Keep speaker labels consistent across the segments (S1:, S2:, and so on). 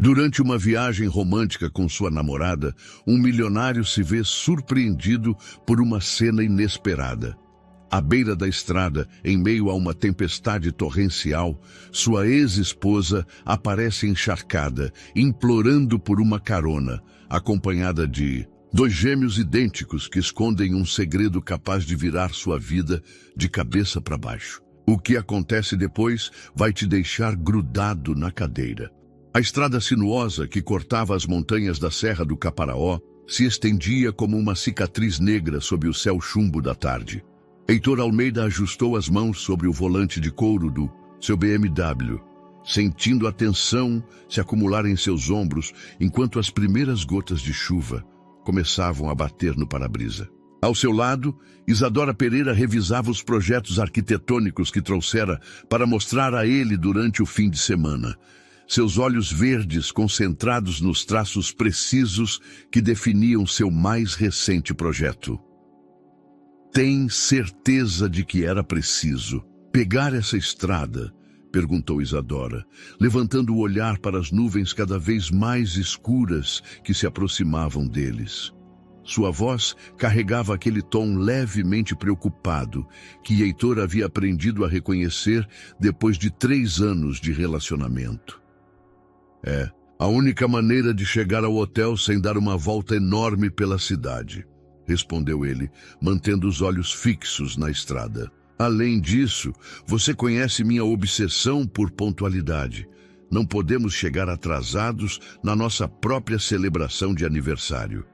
S1: Durante uma viagem romântica com sua namorada, um milionário se vê surpreendido por uma cena inesperada. À beira da estrada, em meio a uma tempestade torrencial, sua ex-esposa aparece encharcada, implorando por uma carona, acompanhada de dois gêmeos idênticos que escondem um segredo capaz de virar sua vida de cabeça para baixo. O que acontece depois vai te deixar grudado na cadeira. A estrada sinuosa que cortava as montanhas da Serra do Caparaó se estendia como uma cicatriz negra sob o céu chumbo da tarde. Heitor Almeida ajustou as mãos sobre o volante de couro do seu BMW, sentindo a tensão se acumular em seus ombros enquanto as primeiras gotas de chuva começavam a bater no para-brisa. Ao seu lado, Isadora Pereira revisava os projetos arquitetônicos que trouxera para mostrar a ele durante o fim de semana. Seus olhos verdes concentrados nos traços precisos que definiam seu mais recente projeto. Tem certeza de que era preciso pegar essa estrada? Perguntou Isadora, levantando o olhar para as nuvens cada vez mais escuras que se aproximavam deles. Sua voz carregava aquele tom levemente preocupado que Heitor havia aprendido a reconhecer depois de 3 anos de relacionamento. É, a única maneira de chegar ao hotel sem dar uma volta enorme pela cidade, respondeu ele, mantendo os olhos fixos na estrada. Além disso, você conhece minha obsessão por pontualidade. Não podemos chegar atrasados na nossa própria celebração de aniversário.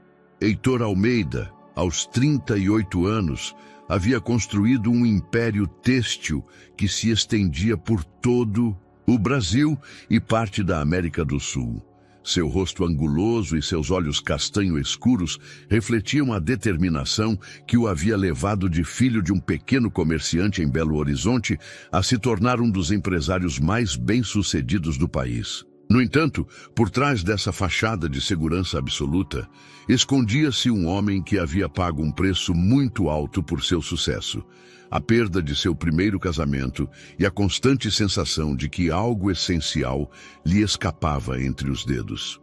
S1: Heitor Almeida, aos 38 anos, havia construído um império têxtil que se estendia por todo o Brasil e parte da América do Sul. Seu rosto anguloso e seus olhos castanho escuros refletiam a determinação que o havia levado de filho de um pequeno comerciante em Belo Horizonte a se tornar um dos empresários mais bem-sucedidos do país. No entanto, por trás dessa fachada de segurança absoluta, escondia-se um homem que havia pago um preço muito alto por seu sucesso. A perda de seu primeiro casamento e a constante sensação de que algo essencial lhe escapava entre os dedos.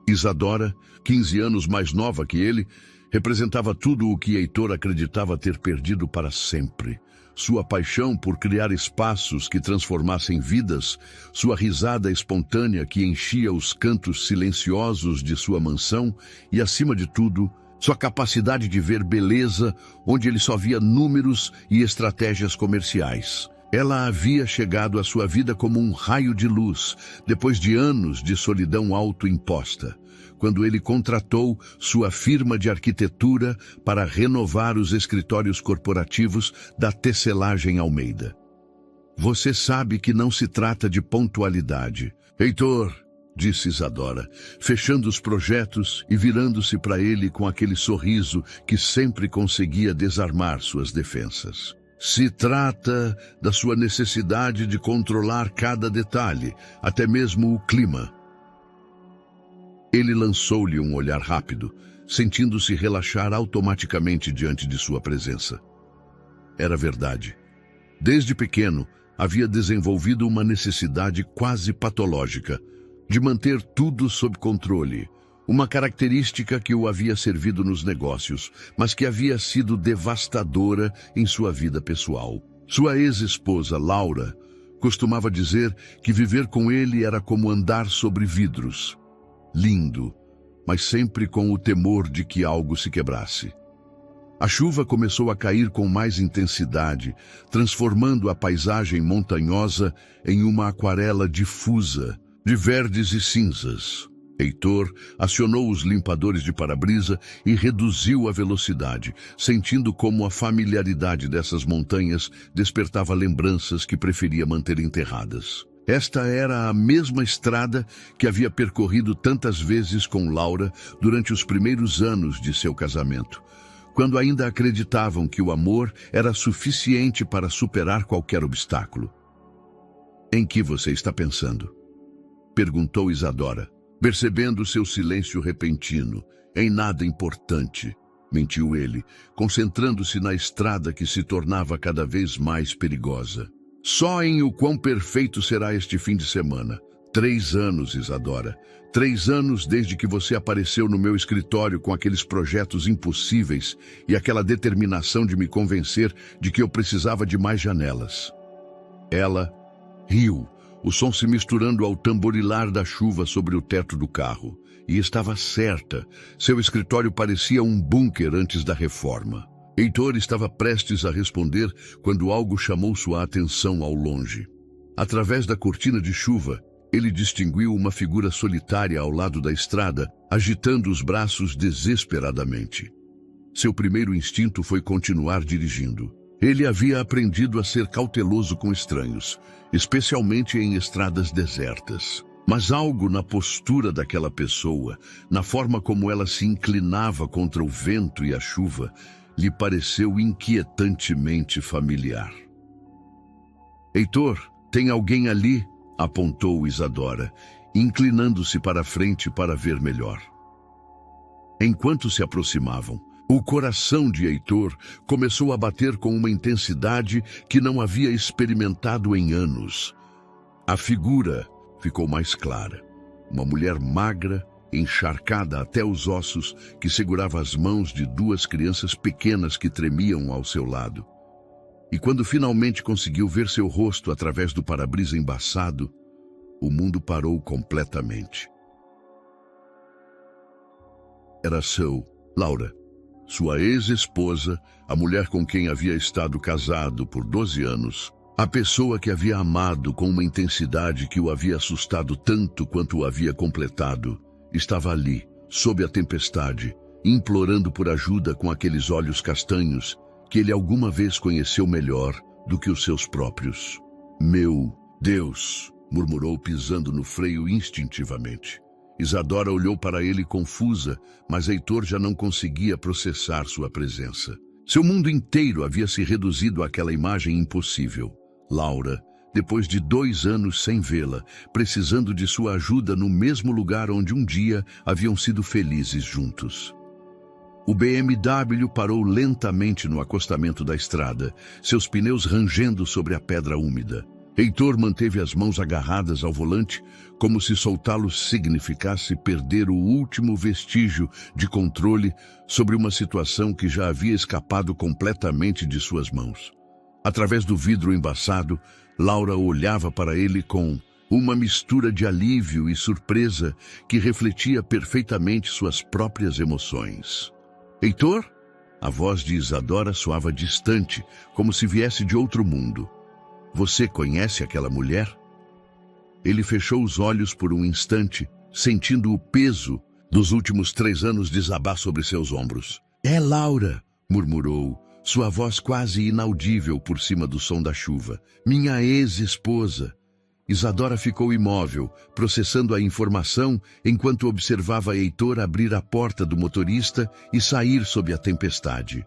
S1: Isadora, 15 anos mais nova que ele, representava tudo o que Heitor acreditava ter perdido para sempre. Sua paixão por criar espaços que transformassem vidas, sua risada espontânea que enchia os cantos silenciosos de sua mansão e, acima de tudo, sua capacidade de ver beleza onde ele só via números e estratégias comerciais. Ela havia chegado à sua vida como um raio de luz, depois de anos de solidão autoimposta, quando ele contratou sua firma de arquitetura para renovar os escritórios corporativos da Tecelagem Almeida. Você sabe que não se trata de pontualidade. Heitor, disse Isadora, fechando os projetos e virando-se para ele com aquele sorriso que sempre conseguia desarmar suas defensas. Se trata da sua necessidade de controlar cada detalhe, até mesmo o clima. Ele lançou-lhe um olhar rápido, sentindo-se relaxar automaticamente diante de sua presença. Era verdade. Desde pequeno, havia desenvolvido uma necessidade quase patológica de manter tudo sob controle, uma característica que o havia servido nos negócios, mas que havia sido devastadora em sua vida pessoal. Sua ex-esposa, Laura, costumava dizer que viver com ele era como andar sobre vidros. Lindo, mas sempre com o temor de que algo se quebrasse. A chuva começou a cair com mais intensidade, transformando a paisagem montanhosa em uma aquarela difusa, de verdes e cinzas. Heitor acionou os limpadores de para-brisa e reduziu a velocidade, sentindo como a familiaridade dessas montanhas despertava lembranças que preferia manter enterradas. Esta era a mesma estrada que havia percorrido tantas vezes com Laura durante os primeiros anos de seu casamento, quando ainda acreditavam que o amor era suficiente para superar qualquer obstáculo. Em que você está pensando? Perguntou Isadora, percebendo seu silêncio repentino. Em nada importante, mentiu ele, concentrando-se na estrada que se tornava cada vez mais perigosa. Só em o quão perfeito será este fim de semana. 3 anos, Isadora. 3 anos desde que você apareceu no meu escritório com aqueles projetos impossíveis e aquela determinação de me convencer de que eu precisava de mais janelas. Ela riu, o som se misturando ao tamborilar da chuva sobre o teto do carro. E estava certa, seu escritório parecia um bunker antes da reforma. Heitor estava prestes a responder quando algo chamou sua atenção ao longe. Através da cortina de chuva, ele distinguiu uma figura solitária ao lado da estrada, agitando os braços desesperadamente. Seu primeiro instinto foi continuar dirigindo. Ele havia aprendido a ser cauteloso com estranhos, especialmente em estradas desertas. Mas algo na postura daquela pessoa, na forma como ela se inclinava contra o vento e a chuva, lhe pareceu inquietantemente familiar. Heitor, tem alguém ali? Apontou Isadora, inclinando-se para a frente para ver melhor. Enquanto se aproximavam, o coração de Heitor começou a bater com uma intensidade que não havia experimentado em anos. A figura ficou mais clara. Uma mulher magra, encharcada até os ossos, que segurava as mãos de 2 crianças pequenas que tremiam ao seu lado. E quando finalmente conseguiu ver seu rosto através do para-brisa embaçado, o mundo parou completamente. Era Laura, sua ex-esposa, a mulher com quem havia estado casado por 12 anos, a pessoa que havia amado com uma intensidade que o havia assustado tanto quanto o havia completado, estava ali, sob a tempestade, implorando por ajuda com aqueles olhos castanhos que ele alguma vez conheceu melhor do que os seus próprios. Meu Deus! Murmurou pisando no freio instintivamente. Isadora olhou para ele confusa, mas Heitor já não conseguia processar sua presença. Seu mundo inteiro havia se reduzido àquela imagem impossível. Laura, depois de 2 anos sem vê-la, precisando de sua ajuda no mesmo lugar onde um dia haviam sido felizes juntos. O BMW parou lentamente no acostamento da estrada, seus pneus rangendo sobre a pedra úmida. Heitor manteve as mãos agarradas ao volante, como se soltá-los significasse perder o último vestígio de controle sobre uma situação que já havia escapado completamente de suas mãos. Através do vidro embaçado, Laura olhava para ele com uma mistura de alívio e surpresa que refletia perfeitamente suas próprias emoções. Heitor? A voz de Isadora soava distante, como se viesse de outro mundo. Você conhece aquela mulher? Ele fechou os olhos por um instante, sentindo o peso dos últimos 3 anos desabar sobre seus ombros. É Laura, murmurou, sua voz quase inaudível por cima do som da chuva. Minha ex-esposa. Isadora ficou imóvel, processando a informação enquanto observava Heitor abrir a porta do motorista e sair sob a tempestade.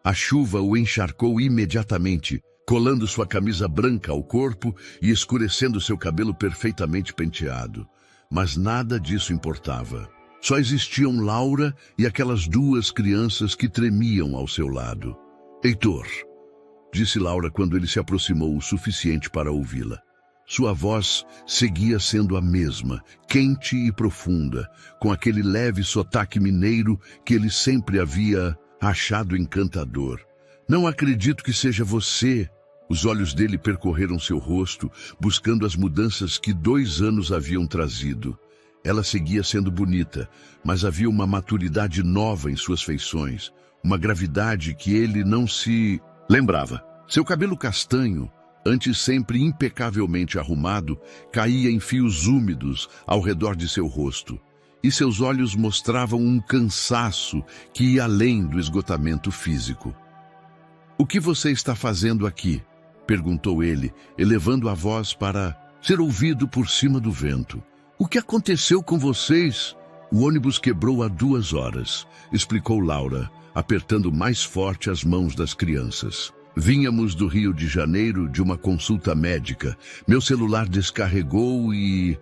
S1: A chuva o encharcou imediatamente, colando sua camisa branca ao corpo e escurecendo seu cabelo perfeitamente penteado. Mas nada disso importava. Só existiam Laura e aquelas 2 crianças que tremiam ao seu lado. Heitor, disse Laura quando ele se aproximou o suficiente para ouvi-la. Sua voz seguia sendo a mesma, quente e profunda, com aquele leve sotaque mineiro que ele sempre havia achado encantador. Não acredito que seja você. Os olhos dele percorreram seu rosto, buscando as mudanças que 2 anos haviam trazido. Ela seguia sendo bonita, mas havia uma maturidade nova em suas feições, uma gravidade que ele não se lembrava. Seu cabelo castanho, antes sempre impecavelmente arrumado, caía em fios úmidos ao redor de seu rosto, e seus olhos mostravam um cansaço que ia além do esgotamento físico. O que você está fazendo aqui? Perguntou ele, elevando a voz para ser ouvido por cima do vento. O que aconteceu com vocês? O ônibus quebrou há 2 horas, explicou Laura, apertando mais forte as mãos das crianças. Vínhamos do Rio de Janeiro de uma consulta médica. Meu celular descarregou e...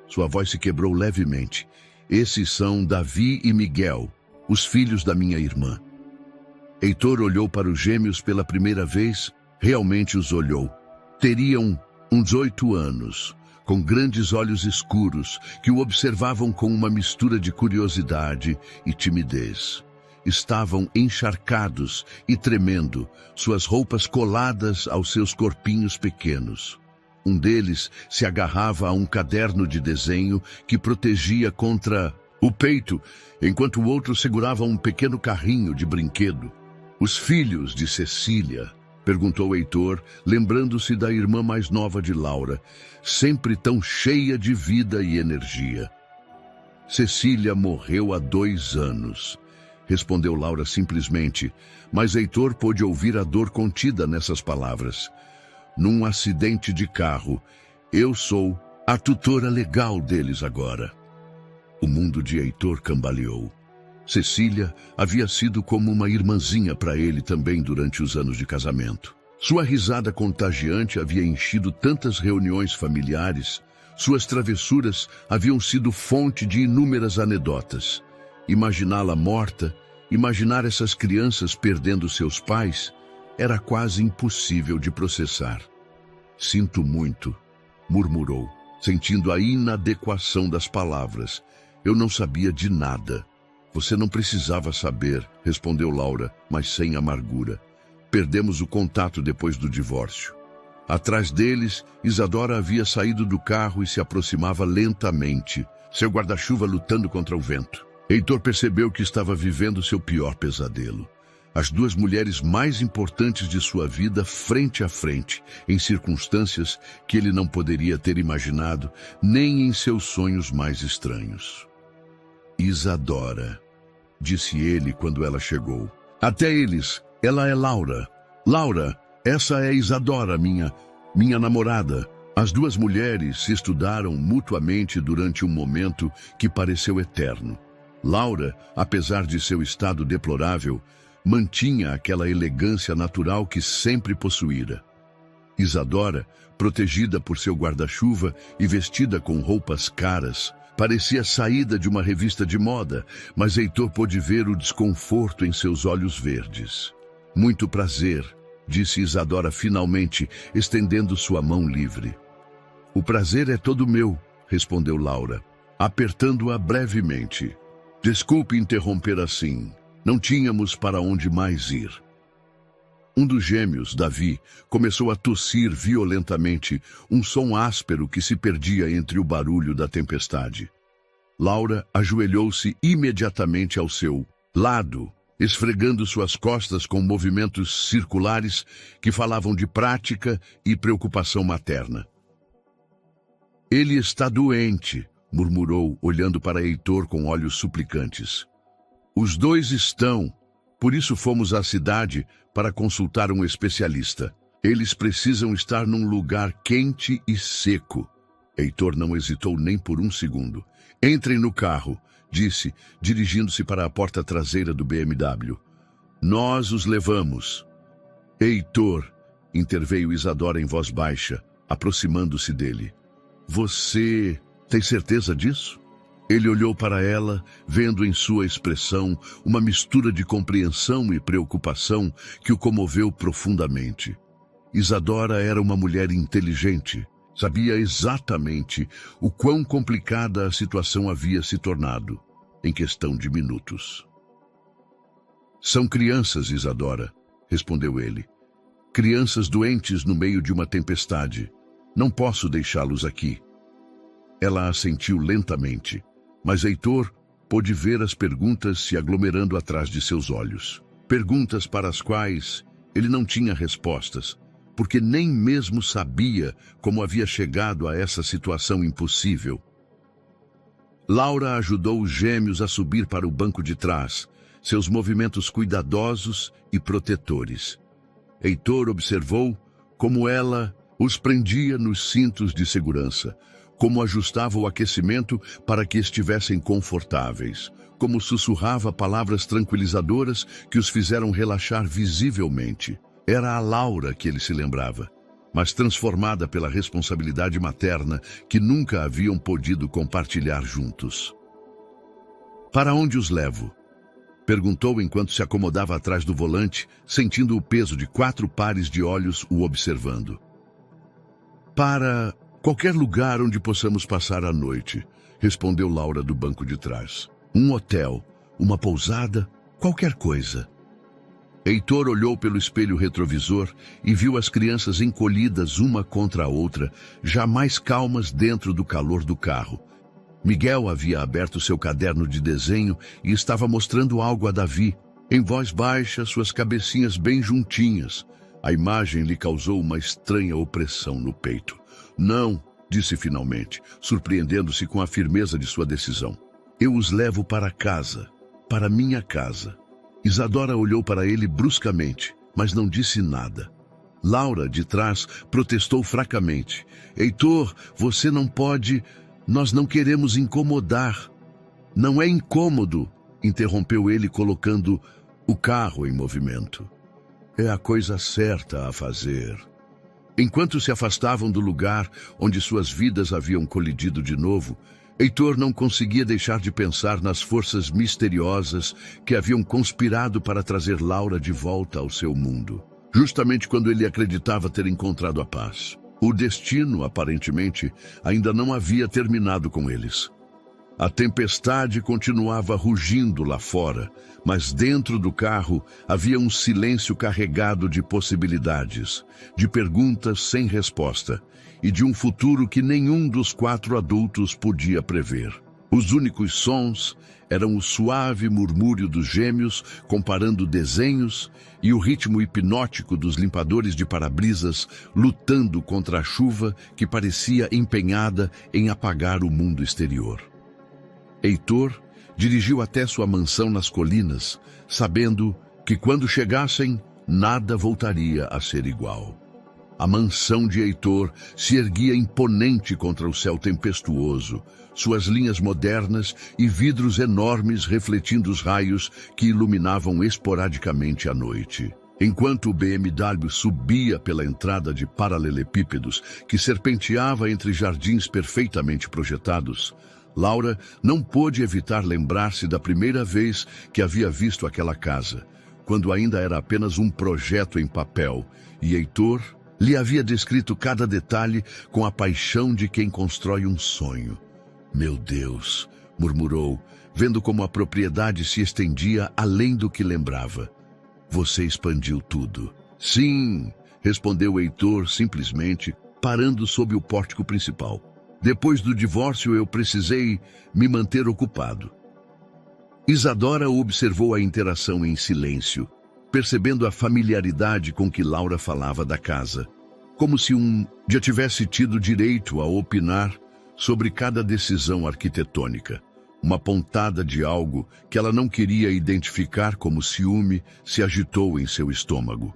S1: Sua voz se quebrou levemente. Esses são Davi e Miguel, os filhos da minha irmã. Heitor olhou para os gêmeos pela primeira vez. Realmente os olhou. Teriam uns 8 anos, com grandes olhos escuros que o observavam com uma mistura de curiosidade e timidez. Estavam encharcados e tremendo, suas roupas coladas aos seus corpinhos pequenos. Um deles se agarrava a um caderno de desenho que protegia contra o peito, enquanto o outro segurava um pequeno carrinho de brinquedo. Os filhos de Cecília? Perguntou Heitor, lembrando-se da irmã mais nova de Laura, sempre tão cheia de vida e energia. Cecília morreu há 2 anos, respondeu Laura simplesmente, mas Heitor pôde ouvir a dor contida nessas palavras. Num acidente de carro, eu sou a tutora legal deles agora. O mundo de Heitor cambaleou. Cecília havia sido como uma irmãzinha para ele também durante os anos de casamento. Sua risada contagiante havia enchido tantas reuniões familiares. Suas travessuras haviam sido fonte de inúmeras anedotas. Imaginá-la morta, imaginar essas crianças perdendo seus pais, era quase impossível de processar. Sinto muito, murmurou, sentindo a inadequação das palavras. Eu não sabia de nada. Você não precisava saber, respondeu Laura, mas sem amargura. Perdemos o contato depois do divórcio. Atrás deles, Isadora havia saído do carro e se aproximava lentamente, seu guarda-chuva lutando contra o vento. Heitor percebeu que estava vivendo seu pior pesadelo. As 2 mulheres mais importantes de sua vida frente a frente, em circunstâncias que ele não poderia ter imaginado, nem em seus sonhos mais estranhos. Isadora, disse ele quando ela chegou. Até eles, ela é Laura. Laura, essa é Isadora, minha namorada. As 2 mulheres se estudaram mutuamente durante um momento que pareceu eterno. Laura, apesar de seu estado deplorável, mantinha aquela elegância natural que sempre possuíra. Isadora, protegida por seu guarda-chuva e vestida com roupas caras, parecia saída de uma revista de moda, mas Heitor pôde ver o desconforto em seus olhos verdes. Muito prazer, disse Isadora finalmente, estendendo sua mão livre. O prazer é todo meu, respondeu Laura, apertando-a brevemente. Desculpe interromper assim. Não tínhamos para onde mais ir. Um dos gêmeos, Davi, começou a tossir violentamente, um som áspero que se perdia entre o barulho da tempestade. Laura ajoelhou-se imediatamente ao seu lado, esfregando suas costas com movimentos circulares que falavam de prática e preocupação materna. Ele está doente, murmurou, olhando para Heitor com olhos suplicantes. Os 2 estão, por isso fomos à cidade para consultar um especialista. Eles precisam estar num lugar quente e seco. Heitor não hesitou nem por um segundo. Entrem no carro, disse, dirigindo-se para a porta traseira do BMW. Nós os levamos. Heitor, interveio Isadora em voz baixa, aproximando-se dele. Você tem certeza disso? Ele olhou para ela, vendo em sua expressão uma mistura de compreensão e preocupação que o comoveu profundamente. Isadora era uma mulher inteligente, sabia exatamente o quão complicada a situação havia se tornado, em questão de minutos. São crianças, Isadora, respondeu ele. Crianças doentes no meio de uma tempestade. Não posso deixá-los aqui. Ela assentiu lentamente, mas Heitor pôde ver as perguntas se aglomerando atrás de seus olhos. Perguntas para as quais ele não tinha respostas, porque nem mesmo sabia como havia chegado a essa situação impossível. Laura ajudou os gêmeos a subir para o banco de trás, seus movimentos cuidadosos e protetores. Heitor observou como ela os prendia nos cintos de segurança, como ajustava o aquecimento para que estivessem confortáveis, como sussurrava palavras tranquilizadoras que os fizeram relaxar visivelmente. Era a Laura que ele se lembrava, mas transformada pela responsabilidade materna que nunca haviam podido compartilhar juntos. Para onde os levo? Perguntou enquanto se acomodava atrás do volante, sentindo o peso de 4 pares de olhos o observando. Para Qualquer lugar onde possamos passar a noite, respondeu Laura do banco de trás. Um hotel, uma pousada, qualquer coisa. Heitor olhou pelo espelho retrovisor e viu as crianças encolhidas uma contra a outra, já mais calmas dentro do calor do carro. Miguel havia aberto seu caderno de desenho e estava mostrando algo a Davi. Em voz baixa, suas cabecinhas bem juntinhas. A imagem lhe causou uma estranha opressão no peito. Não, disse finalmente, surpreendendo-se com a firmeza de sua decisão. Eu os levo para casa, para minha casa. Isadora olhou para ele bruscamente, mas não disse nada. Laura, de trás, protestou fracamente. Heitor, você não pode... Nós não queremos incomodar. Não é incômodo, interrompeu ele colocando o carro em movimento. É a coisa certa a fazer. Enquanto se afastavam do lugar onde suas vidas haviam colidido de novo, Heitor não conseguia deixar de pensar nas forças misteriosas que haviam conspirado para trazer Laura de volta ao seu mundo. Justamente quando ele acreditava ter encontrado a paz. O destino, aparentemente, ainda não havia terminado com eles. A tempestade continuava rugindo lá fora, mas dentro do carro havia um silêncio carregado de possibilidades, de perguntas sem resposta e de um futuro que nenhum dos 4 adultos podia prever. Os únicos sons eram o suave murmúrio dos gêmeos comparando desenhos e o ritmo hipnótico dos limpadores de para-brisas lutando contra a chuva que parecia empenhada em apagar o mundo exterior. Heitor dirigiu até sua mansão nas colinas, sabendo que quando chegassem, nada voltaria a ser igual. A mansão de Heitor se erguia imponente contra o céu tempestuoso, suas linhas modernas e vidros enormes refletindo os raios que iluminavam esporadicamente a noite. Enquanto o BMW subia pela entrada de paralelepípedos que serpenteava entre jardins perfeitamente projetados, Laura não pôde evitar lembrar-se da primeira vez que havia visto aquela casa, quando ainda era apenas um projeto em papel, e Heitor lhe havia descrito cada detalhe com a paixão de quem constrói um sonho. Meu Deus, murmurou, vendo como a propriedade se estendia além do que lembrava. Você expandiu tudo. Sim, respondeu Heitor simplesmente, parando sob o pórtico principal. Depois do divórcio eu precisei me manter ocupado. Isadora observou a interação em silêncio, percebendo a familiaridade com que Laura falava da casa, como se já tivesse tido direito a opinar sobre cada decisão arquitetônica. Uma pontada de algo que ela não queria identificar como ciúme se agitou em seu estômago.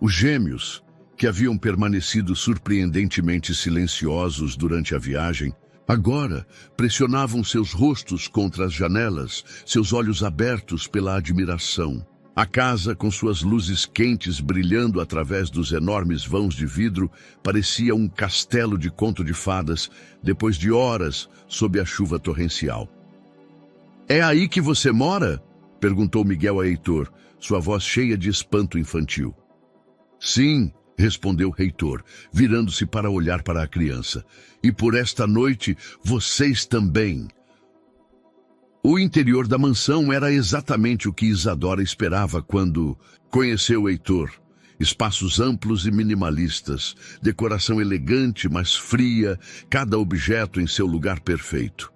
S1: Os gêmeos, que haviam permanecido surpreendentemente silenciosos durante a viagem, agora pressionavam seus rostos contra as janelas, seus olhos abertos pela admiração. A casa, com suas luzes quentes brilhando através dos enormes vãos de vidro, parecia um castelo de conto de fadas, depois de horas sob a chuva torrencial. É aí que você mora? Perguntou Miguel a Heitor, sua voz cheia de espanto infantil. Sim, respondeu Heitor, virando-se para olhar para a criança. E por esta noite, vocês também. O interior da mansão era exatamente o que Isadora esperava quando conheceu Heitor. Espaços amplos e minimalistas, decoração elegante, mas fria, cada objeto em seu lugar perfeito.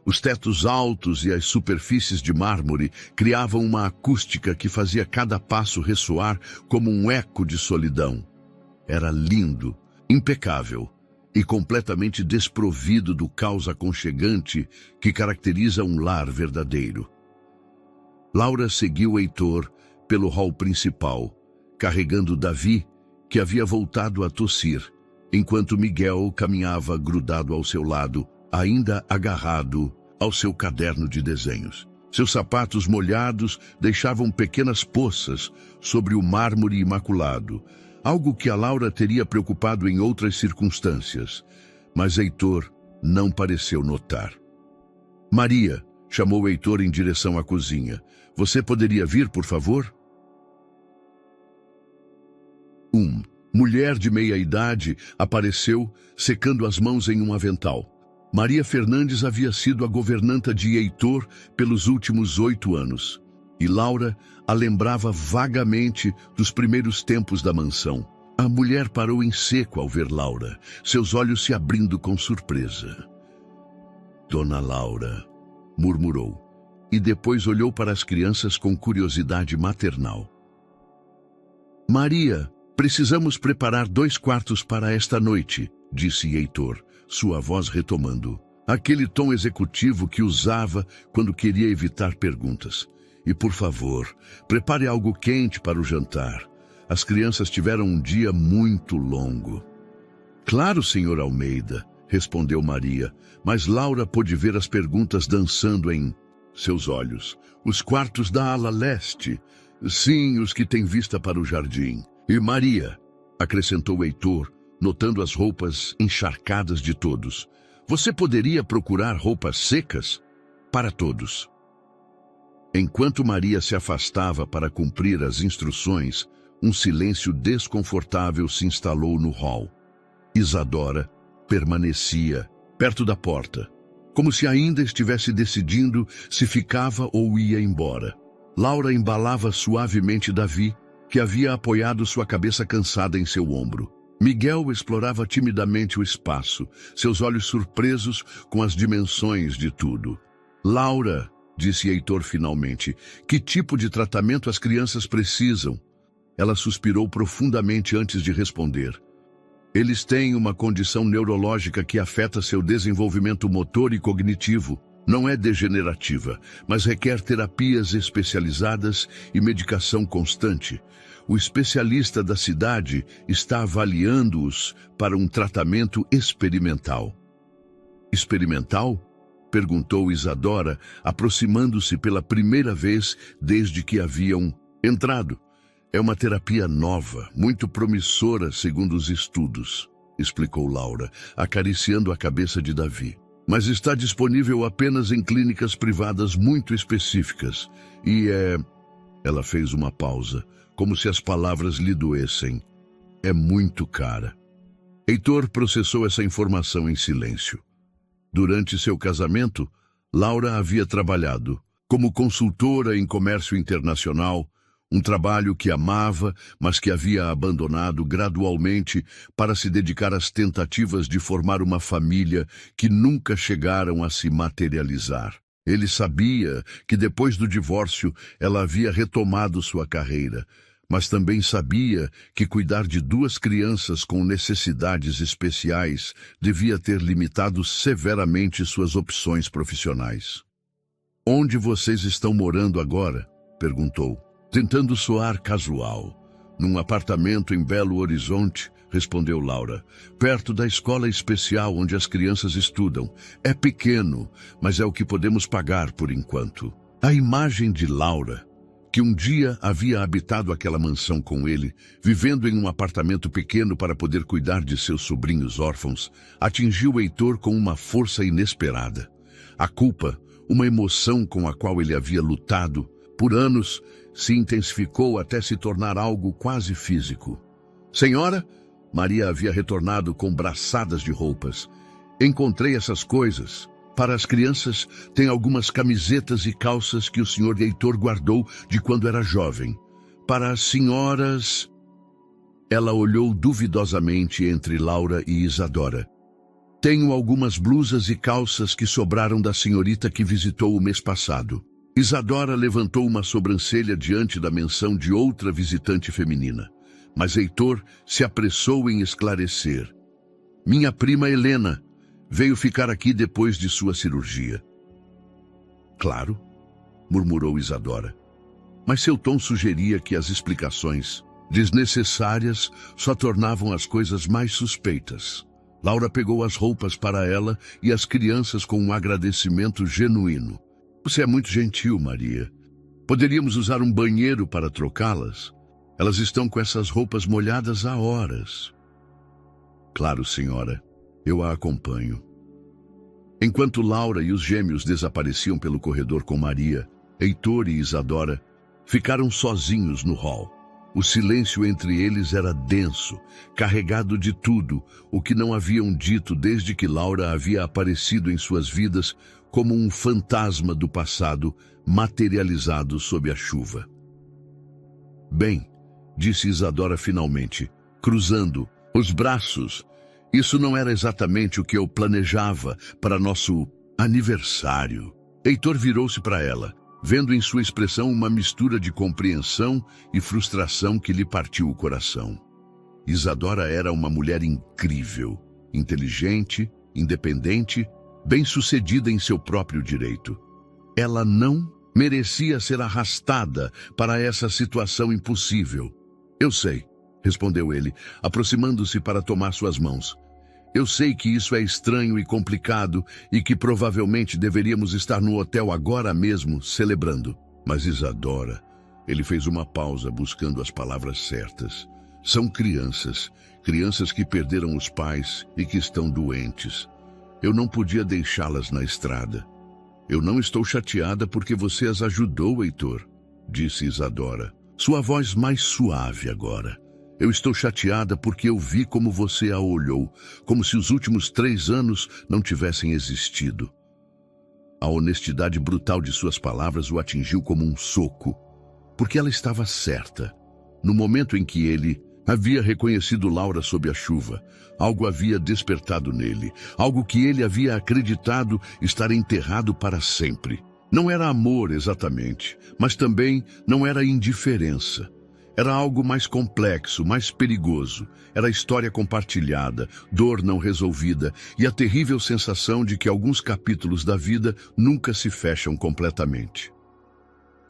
S1: Os tetos altos e as superfícies de mármore criavam uma acústica que fazia cada passo ressoar como um eco de solidão. Era lindo, impecável e completamente desprovido do caos aconchegante que caracteriza um lar verdadeiro. Laura seguiu Heitor pelo hall principal, carregando Davi, que havia voltado a tossir, enquanto Miguel caminhava grudado ao seu lado, ainda agarrado ao seu caderno de desenhos. Seus sapatos molhados deixavam pequenas poças sobre o mármore imaculado, algo que a Laura teria preocupado em outras circunstâncias, mas Heitor não pareceu notar. Maria, chamou Heitor em direção à cozinha. Você poderia vir, por favor? Mulher de meia-idade apareceu, secando as mãos em um avental. Maria Fernandes havia sido a governanta de Heitor pelos últimos 8 anos. E Laura a lembrava vagamente dos primeiros tempos da mansão. A mulher parou em seco ao ver Laura, seus olhos se abrindo com surpresa. Dona Laura, murmurou, e depois olhou para as crianças com curiosidade maternal. Maria, precisamos preparar 2 quartos para esta noite, disse Heitor, sua voz retomando, aquele tom executivo que usava quando queria evitar perguntas. E, por favor, prepare algo quente para o jantar. As crianças tiveram um dia muito longo. Claro, senhor Almeida, respondeu Maria, mas Laura pôde ver as perguntas dançando em seus olhos. Os quartos da ala leste. Sim, os que têm vista para o jardim. E Maria, acrescentou Heitor, notando as roupas encharcadas de todos. Você poderia procurar roupas secas para todos. Enquanto Maria se afastava para cumprir as instruções, um silêncio desconfortável se instalou no hall. Isadora permanecia perto da porta, como se ainda estivesse decidindo se ficava ou ia embora. Laura embalava suavemente Davi, que havia apoiado sua cabeça cansada em seu ombro. Miguel explorava timidamente o espaço, seus olhos surpresos com as dimensões de tudo. Laura, disse Heitor finalmente, que tipo de tratamento as crianças precisam? Ela suspirou profundamente antes de responder. Eles têm uma condição neurológica que afeta seu desenvolvimento motor e cognitivo. Não é degenerativa, mas requer terapias especializadas e medicação constante. O especialista da cidade está avaliando-os para um tratamento experimental. Experimental? Perguntou Isadora, aproximando-se pela primeira vez desde que haviam entrado. É uma terapia nova, muito promissora segundo os estudos, explicou Laura, acariciando a cabeça de Davi. Mas está disponível apenas em clínicas privadas muito específicas. E Ela fez uma pausa, como se as palavras lhe doessem. É muito cara. Heitor processou essa informação em silêncio. Durante seu casamento, Laura havia trabalhado como consultora em comércio internacional, um trabalho que amava, mas que havia abandonado gradualmente para se dedicar às tentativas de formar uma família que nunca chegaram a se materializar. Ele sabia que depois do divórcio ela havia retomado sua carreira, mas também sabia que cuidar de 2 crianças com necessidades especiais devia ter limitado severamente suas opções profissionais. Onde vocês estão morando agora? Perguntou, tentando soar casual. Num apartamento em Belo Horizonte, respondeu Laura, perto da escola especial onde as crianças estudam. É pequeno, mas é o que podemos pagar por enquanto. A imagem de Laura, que um dia havia habitado aquela mansão com ele, vivendo em um apartamento pequeno para poder cuidar de seus sobrinhos órfãos, atingiu Heitor com uma força inesperada. A culpa, uma emoção com a qual ele havia lutado por anos, se intensificou até se tornar algo quase físico. Senhora, Maria havia retornado com braçadas de roupas. Encontrei essas coisas. Para as crianças, tem algumas camisetas e calças que o senhor Heitor guardou de quando era jovem. Para as senhoras... Ela olhou duvidosamente entre Laura e Isadora. Tenho algumas blusas e calças que sobraram da senhorita que visitou o mês passado. Isadora levantou uma sobrancelha diante da menção de outra visitante feminina. Mas Heitor se apressou em esclarecer. Minha prima Helena veio ficar aqui depois de sua cirurgia. Claro, murmurou Isadora. Mas seu tom sugeria que as explicações desnecessárias só tornavam as coisas mais suspeitas. Laura pegou as roupas para ela e as crianças com um agradecimento genuíno. Você é muito gentil, Maria. Poderíamos usar um banheiro para trocá-las? Elas estão com essas roupas molhadas há horas. Claro, senhora. Eu a acompanho. Enquanto Laura e os gêmeos desapareciam pelo corredor com Maria, Heitor e Isadora ficaram sozinhos no hall. O silêncio entre eles era denso, carregado de tudo o que não haviam dito desde que Laura havia aparecido em suas vidas como um fantasma do passado materializado sob a chuva. Bem, disse Isadora finalmente, cruzando os braços. Isso não era exatamente o que eu planejava para nosso aniversário. Heitor virou-se para ela, vendo em sua expressão uma mistura de compreensão e frustração que lhe partiu o coração. Isadora era uma mulher incrível, inteligente, independente, bem-sucedida em seu próprio direito. Ela não merecia ser arrastada para essa situação impossível. Eu sei, respondeu ele, aproximando-se para tomar suas mãos. Eu sei que isso é estranho e complicado e que provavelmente deveríamos estar no hotel agora mesmo, celebrando. Mas Isadora, ele fez uma pausa buscando as palavras certas. São crianças, crianças que perderam os pais e que estão doentes. Eu não podia deixá-las na estrada. Eu não estou chateada porque você as ajudou, Heitor, disse Isadora, sua voz mais suave agora. Eu estou chateada porque eu vi como você a olhou, como se os últimos 3 anos não tivessem existido. A honestidade brutal de suas palavras o atingiu como um soco, porque ela estava certa. No momento em que ele havia reconhecido Laura sob a chuva, algo havia despertado nele, algo que ele havia acreditado estar enterrado para sempre. Não era amor exatamente, mas também não era indiferença. Era algo mais complexo, mais perigoso. Era história compartilhada, dor não resolvida e a terrível sensação de que alguns capítulos da vida nunca se fecham completamente.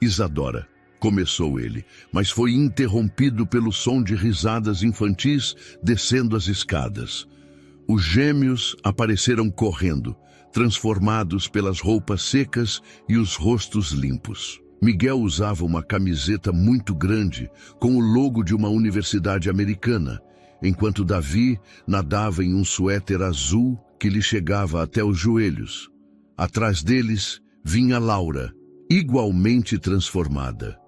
S1: Isadora, começou ele, mas foi interrompido pelo som de risadas infantis descendo as escadas. Os gêmeos apareceram correndo, transformados pelas roupas secas e os rostos limpos. Miguel usava uma camiseta muito grande, com o logo de uma universidade americana, enquanto Davi nadava em um suéter azul que lhe chegava até os joelhos. Atrás deles vinha Laura, igualmente transformada.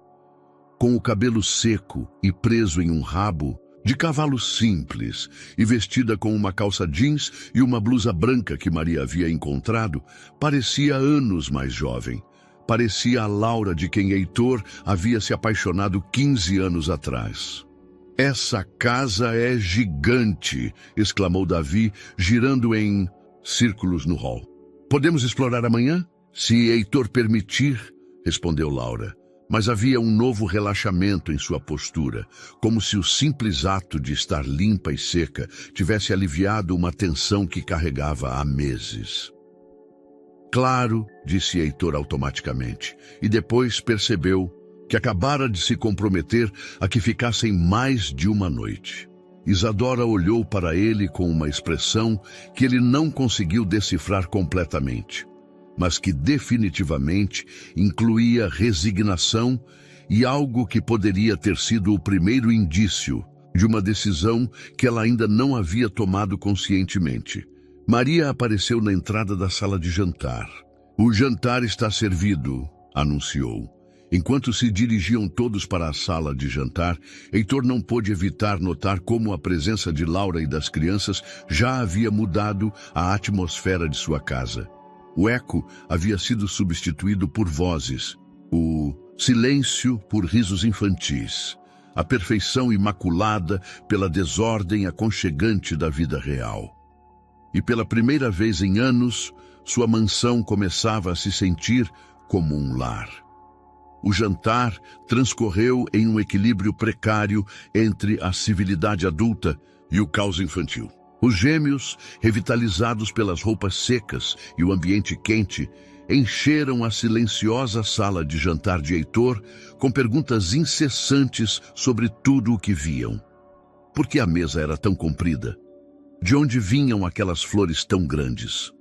S1: Com o cabelo seco e preso em um rabo, de cavalo simples, e vestida com uma calça jeans e uma blusa branca que Maria havia encontrado, parecia anos mais jovem. Parecia a Laura de quem Heitor havia se apaixonado 15 anos atrás. Essa casa é gigante, exclamou Davi, girando em círculos no hall. Podemos explorar amanhã? Se Heitor permitir, respondeu Laura. Mas havia um novo relaxamento em sua postura, como se o simples ato de estar limpa e seca tivesse aliviado uma tensão que carregava há meses. Claro, disse Heitor automaticamente, e depois percebeu que acabara de se comprometer a que ficassem mais de uma noite. Isadora olhou para ele com uma expressão que ele não conseguiu decifrar completamente, mas que definitivamente incluía resignação e algo que poderia ter sido o primeiro indício de uma decisão que ela ainda não havia tomado conscientemente. Maria apareceu na entrada da sala de jantar. O jantar está servido, anunciou. Enquanto se dirigiam todos para a sala de jantar, Heitor não pôde evitar notar como a presença de Laura e das crianças já havia mudado a atmosfera de sua casa. O eco havia sido substituído por vozes, o silêncio por risos infantis, a perfeição imaculada pela desordem aconchegante da vida real. E pela primeira vez em anos, sua mansão começava a se sentir como um lar. O jantar transcorreu em um equilíbrio precário entre a civilidade adulta e o caos infantil. Os gêmeos, revitalizados pelas roupas secas e o ambiente quente, encheram a silenciosa sala de jantar de Heitor com perguntas incessantes sobre tudo o que viam. Por que a mesa era tão comprida? De onde vinham aquelas flores tão grandes?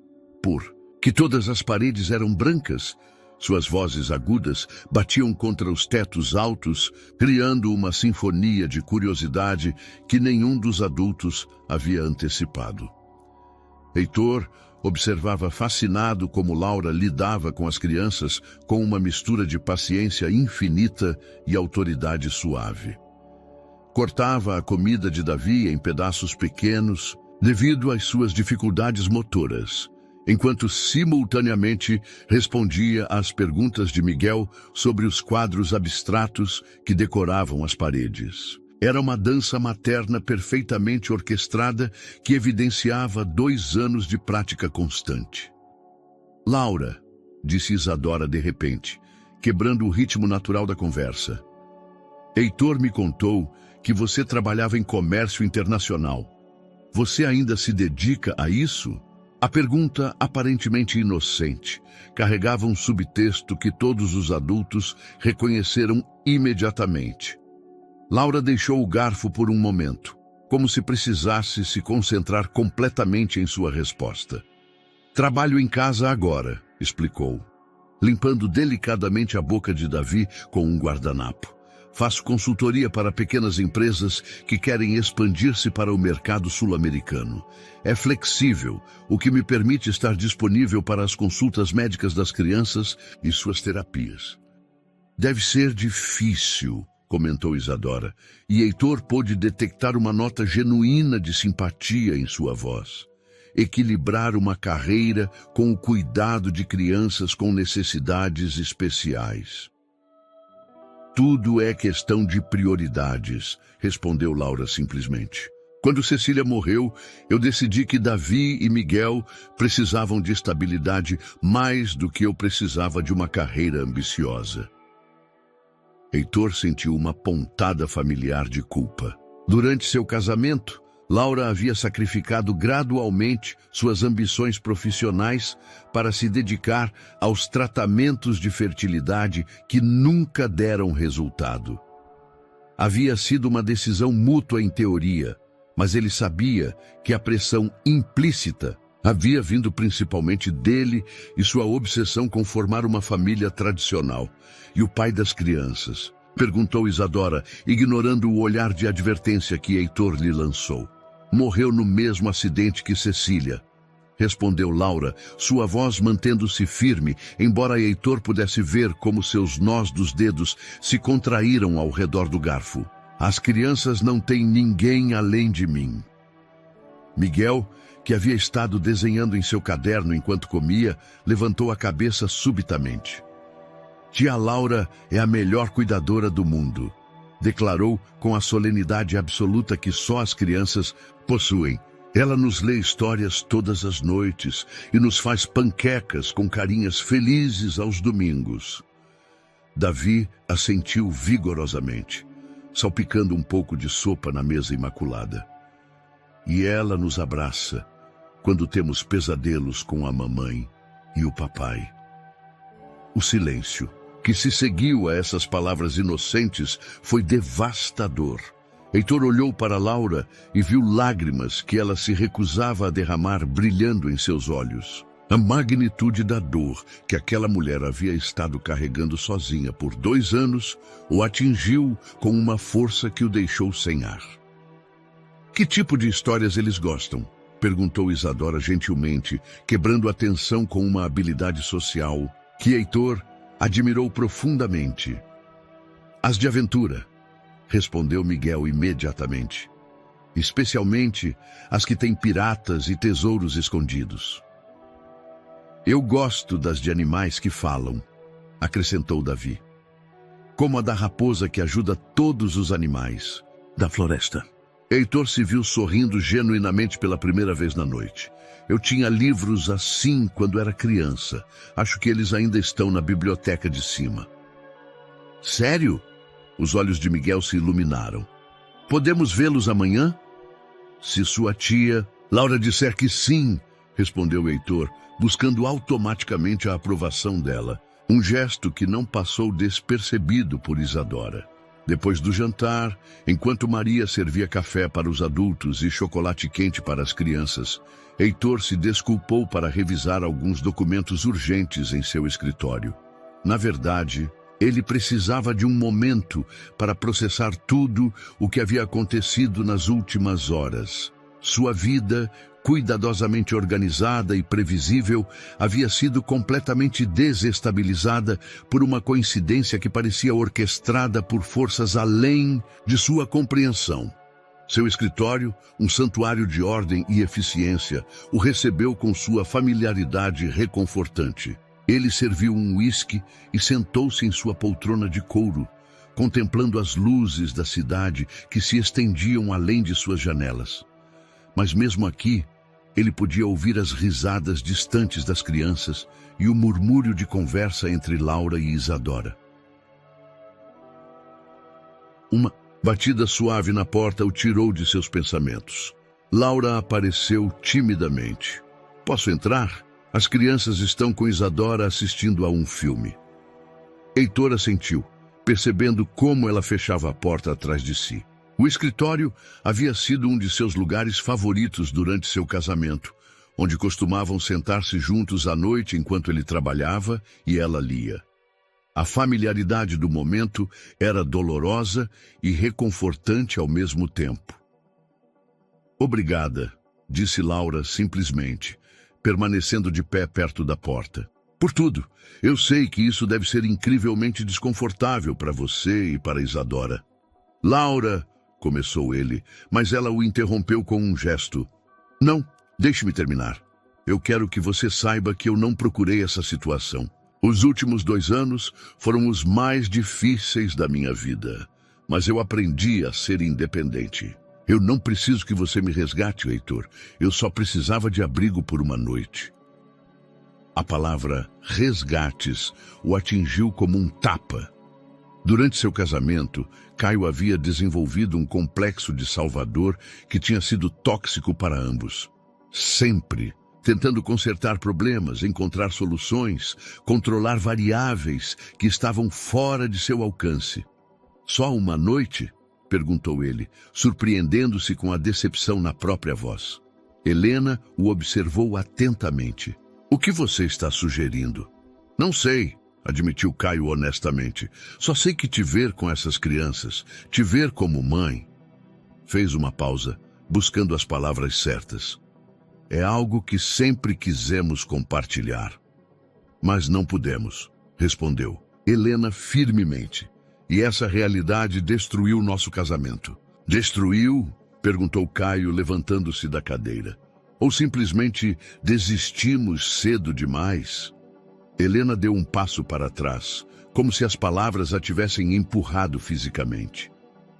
S1: Por que todas as paredes eram brancas? Suas vozes agudas batiam contra os tetos altos, criando uma sinfonia de curiosidade que nenhum dos adultos havia antecipado. Heitor observava fascinado como Laura lidava com as crianças com uma mistura de paciência infinita e autoridade suave. Cortava a comida de Davi em pedaços pequenos devido às suas dificuldades motoras, enquanto simultaneamente respondia às perguntas de Miguel sobre os quadros abstratos que decoravam as paredes. Era uma dança materna perfeitamente orquestrada que evidenciava 2 anos de prática constante. Laura, disse Isadora de repente, quebrando o ritmo natural da conversa. Heitor me contou que você trabalhava em comércio internacional. Você ainda se dedica a isso? A pergunta, aparentemente inocente, carregava um subtexto que todos os adultos reconheceram imediatamente. Laura deixou o garfo por um momento, como se precisasse se concentrar completamente em sua resposta. Trabalho em casa agora, explicou, limpando delicadamente a boca de Davi com um guardanapo. Faço consultoria para pequenas empresas que querem expandir-se para o mercado sul-americano. É flexível, o que me permite estar disponível para as consultas médicas das crianças e suas terapias. Deve ser difícil, comentou Isadora, e Heitor pôde detectar uma nota genuína de simpatia em sua voz. Equilibrar uma carreira com o cuidado de crianças com necessidades especiais. Tudo é questão de prioridades, respondeu Laura simplesmente. Quando Cecília morreu, eu decidi que Davi e Miguel precisavam de estabilidade mais do que eu precisava de uma carreira ambiciosa. Heitor sentiu uma pontada familiar de culpa. Durante seu casamento, Laura havia sacrificado gradualmente suas ambições profissionais para se dedicar aos tratamentos de fertilidade que nunca deram resultado. Havia sido uma decisão mútua em teoria, mas ele sabia que a pressão implícita havia vindo principalmente dele e sua obsessão com formar uma família tradicional. E o pai das crianças? Perguntou Isadora, ignorando o olhar de advertência que Heitor lhe lançou. Morreu no mesmo acidente que Cecília, respondeu Laura, sua voz mantendo-se firme, embora Heitor pudesse ver como seus nós dos dedos se contraíram ao redor do garfo. As crianças não têm ninguém além de mim. Miguel, que havia estado desenhando em seu caderno enquanto comia, levantou a cabeça subitamente. Tia Laura é a melhor cuidadora do mundo, declarou com a solenidade absoluta que só as crianças possuem. Ela nos lê histórias todas as noites e nos faz panquecas com carinhas felizes aos domingos. Davi assentiu vigorosamente, salpicando um pouco de sopa na mesa imaculada. E ela nos abraça quando temos pesadelos com a mamãe e o papai. O silêncio que se seguiu a essas palavras inocentes foi devastador. Heitor olhou para Laura e viu lágrimas que ela se recusava a derramar brilhando em seus olhos. A magnitude da dor que aquela mulher havia estado carregando sozinha por 2 anos o atingiu com uma força que o deixou sem ar. Que tipo de histórias eles gostam? Perguntou Isadora gentilmente, quebrando a tensão com uma habilidade social que Heitor admirou profundamente. As de aventura, respondeu Miguel imediatamente. Especialmente as que têm piratas e tesouros escondidos. Eu gosto das de animais que falam, acrescentou Davi. Como a da raposa que ajuda todos os animais da floresta. Heitor se viu sorrindo genuinamente pela primeira vez na noite. Eu tinha livros assim quando era criança. Acho que eles ainda estão na biblioteca de cima. Sério? Os olhos de Miguel se iluminaram. Podemos vê-los amanhã? Se sua tia Laura disser que sim, respondeu Heitor, buscando automaticamente a aprovação dela. Um gesto que não passou despercebido por Isadora. Depois do jantar, enquanto Maria servia café para os adultos e chocolate quente para as crianças, Heitor se desculpou para revisar alguns documentos urgentes em seu escritório. Na verdade, ele precisava de um momento para processar tudo o que havia acontecido nas últimas horas. Sua vida cuidadosamente organizada e previsível, havia sido completamente desestabilizada por uma coincidência que parecia orquestrada por forças além de sua compreensão. Seu escritório, um santuário de ordem e eficiência, o recebeu com sua familiaridade reconfortante. Ele serviu um uísque e sentou-se em sua poltrona de couro, contemplando as luzes da cidade que se estendiam além de suas janelas. Mas mesmo aqui, ele podia ouvir as risadas distantes das crianças e o murmúrio de conversa entre Laura e Isadora. Uma batida suave na porta o tirou de seus pensamentos. Laura apareceu timidamente. "Posso entrar? As crianças estão com Isadora assistindo a um filme." Heitor assentiu, percebendo como ela fechava a porta atrás de si. O escritório havia sido um de seus lugares favoritos durante seu casamento, onde costumavam sentar-se juntos à noite enquanto ele trabalhava e ela lia. A familiaridade do momento era dolorosa e reconfortante ao mesmo tempo. "Obrigada", disse Laura simplesmente, permanecendo de pé perto da porta. "Por tudo. Eu sei que isso deve ser incrivelmente desconfortável para você e para Isadora." "Laura", começou ele, mas ela o interrompeu com um gesto. "Não, deixe-me terminar. Eu quero que você saiba que eu não procurei essa situação. Os últimos 2 anos foram os mais difíceis da minha vida, mas eu aprendi a ser independente. Eu não preciso que você me resgate, Heitor. Eu só precisava de abrigo por uma noite." A palavra resgates o atingiu como um tapa. Durante seu casamento, Caio havia desenvolvido um complexo de salvador que tinha sido tóxico para ambos. Sempre tentando consertar problemas, encontrar soluções, controlar variáveis que estavam fora de seu alcance. "Só uma noite?", perguntou ele, surpreendendo-se com a decepção na própria voz. Helena o observou atentamente. "O que você está sugerindo?" "Não sei", admitiu Caio honestamente. "Só sei que te ver com essas crianças, te ver como mãe." Fez uma pausa, buscando as palavras certas. "É algo que sempre quisemos compartilhar." "Mas não pudemos", respondeu Helena firmemente. "E essa realidade destruiu nosso casamento." "Destruiu?", perguntou Caio, levantando-se da cadeira. "Ou simplesmente desistimos cedo demais?" Helena deu um passo para trás, como se as palavras a tivessem empurrado fisicamente.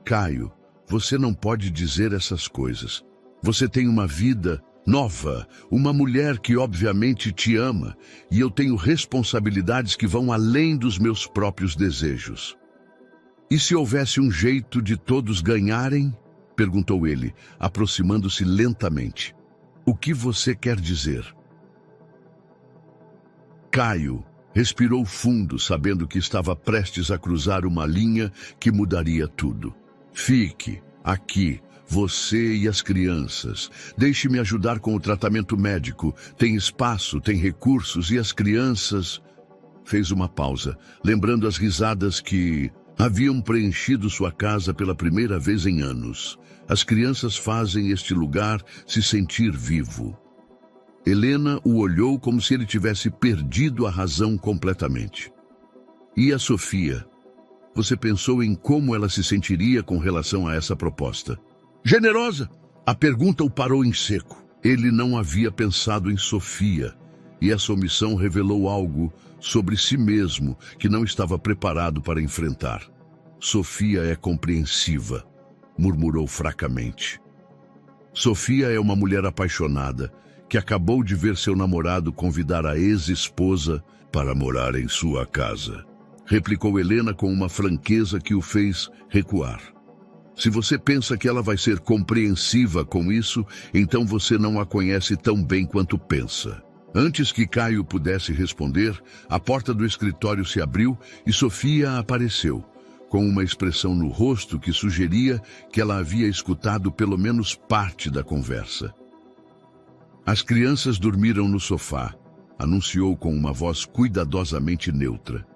S1: "Caio, você não pode dizer essas coisas. Você tem uma vida nova, uma mulher que obviamente te ama, e eu tenho responsabilidades que vão além dos meus próprios desejos." "E se houvesse um jeito de todos ganharem?", perguntou ele, aproximando-se lentamente. "O que você quer dizer?" Caio respirou fundo, sabendo que estava prestes a cruzar uma linha que mudaria tudo. "Fique aqui, você e as crianças. Deixe-me ajudar com o tratamento médico. Tem espaço, tem recursos e as crianças..." Fez uma pausa, lembrando as risadas que haviam preenchido sua casa pela primeira vez em anos. As crianças fazem este lugar se sentir vivo. Helena o olhou como se ele tivesse perdido a razão completamente. "E a Sofia? Você pensou em como ela se sentiria com relação a essa proposta?" "Generosa!" A pergunta o parou em seco. Ele não havia pensado em Sofia, e essa omissão revelou algo sobre si mesmo que não estava preparado para enfrentar. "Sofia é compreensiva", murmurou fracamente. "Sofia é uma mulher apaixonada, que acabou de ver seu namorado convidar a ex-esposa para morar em sua casa", replicou Helena com uma franqueza que o fez recuar. "Se você pensa que ela vai ser compreensiva com isso, então você não a conhece tão bem quanto pensa." Antes que Caio pudesse responder, a porta do escritório se abriu e Sofia apareceu, com uma expressão no rosto que sugeria que ela havia escutado pelo menos parte da conversa. "As crianças dormiram no sofá", anunciou com uma voz cuidadosamente neutra.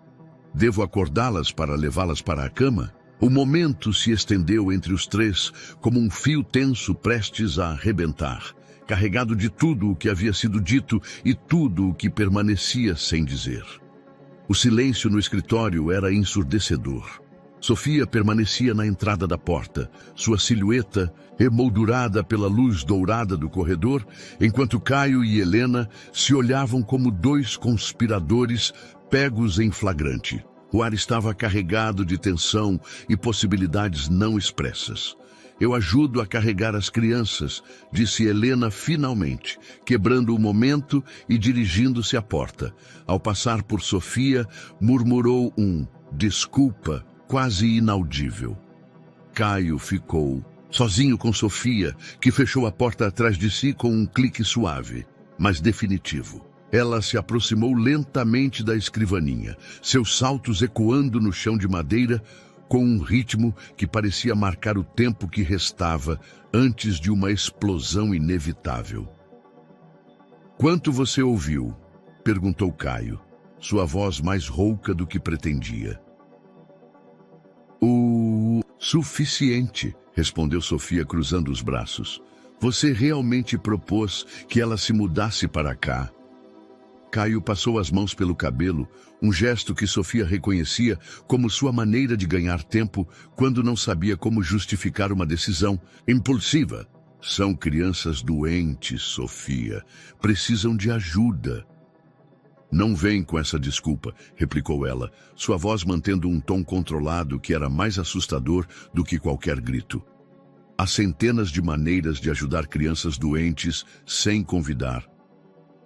S1: "Devo acordá-las para levá-las para a cama?" O momento se estendeu entre os três como um fio tenso prestes a arrebentar, carregado de tudo o que havia sido dito e tudo o que permanecia sem dizer. O silêncio no escritório era ensurdecedor. Sofia permanecia na entrada da porta, sua silhueta emoldurada pela luz dourada do corredor, enquanto Caio e Helena se olhavam como dois conspiradores pegos em flagrante. O ar estava carregado de tensão e possibilidades não expressas. Eu ajudo a carregar as crianças, disse Helena finalmente, quebrando o momento e dirigindo-se à porta. Ao passar por Sofia, murmurou um desculpa quase inaudível. Caio ficou sozinho com Sofia, que fechou a porta atrás de si com um clique suave, mas definitivo. Ela se aproximou lentamente da escrivaninha, seus saltos ecoando no chão de madeira, com um ritmo que parecia marcar o tempo que restava antes de uma explosão inevitável. "Quanto você ouviu?" perguntou Caio, sua voz mais rouca do que pretendia. "O suficiente", respondeu Sofia cruzando os braços. "Você realmente propôs que ela se mudasse para cá?" Caio passou as mãos pelo cabelo, um gesto que Sofia reconhecia como sua maneira de ganhar tempo quando não sabia como justificar uma decisão impulsiva. "São crianças doentes, Sofia. Precisam de ajuda." "Não vem com essa desculpa", replicou ela, sua voz mantendo um tom controlado que era mais assustador do que qualquer grito. "Há centenas de maneiras de ajudar crianças doentes sem convidar.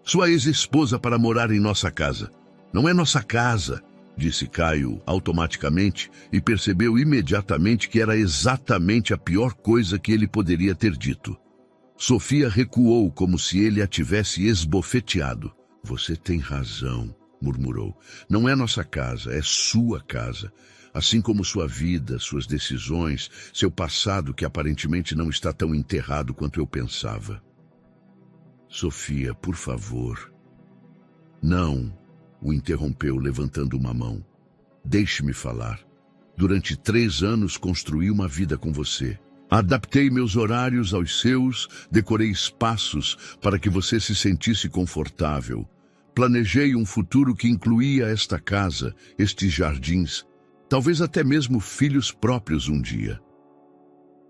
S1: Sua ex-esposa para morar em nossa casa." "Não é nossa casa", disse Caio automaticamente e percebeu imediatamente que era exatamente a pior coisa que ele poderia ter dito. Sofia recuou como se ele a tivesse esbofeteado. "Você tem razão", murmurou. "Não é nossa casa, é sua casa. Assim como sua vida, suas decisões, seu passado que aparentemente não está tão enterrado quanto eu pensava." "Sofia, por favor." "Não", o interrompeu levantando uma mão. "Deixe-me falar. Durante 3 anos construí uma vida com você. Adaptei meus horários aos seus, decorei espaços para que você se sentisse confortável. Planejei um futuro que incluía esta casa, estes jardins, talvez até mesmo filhos próprios um dia."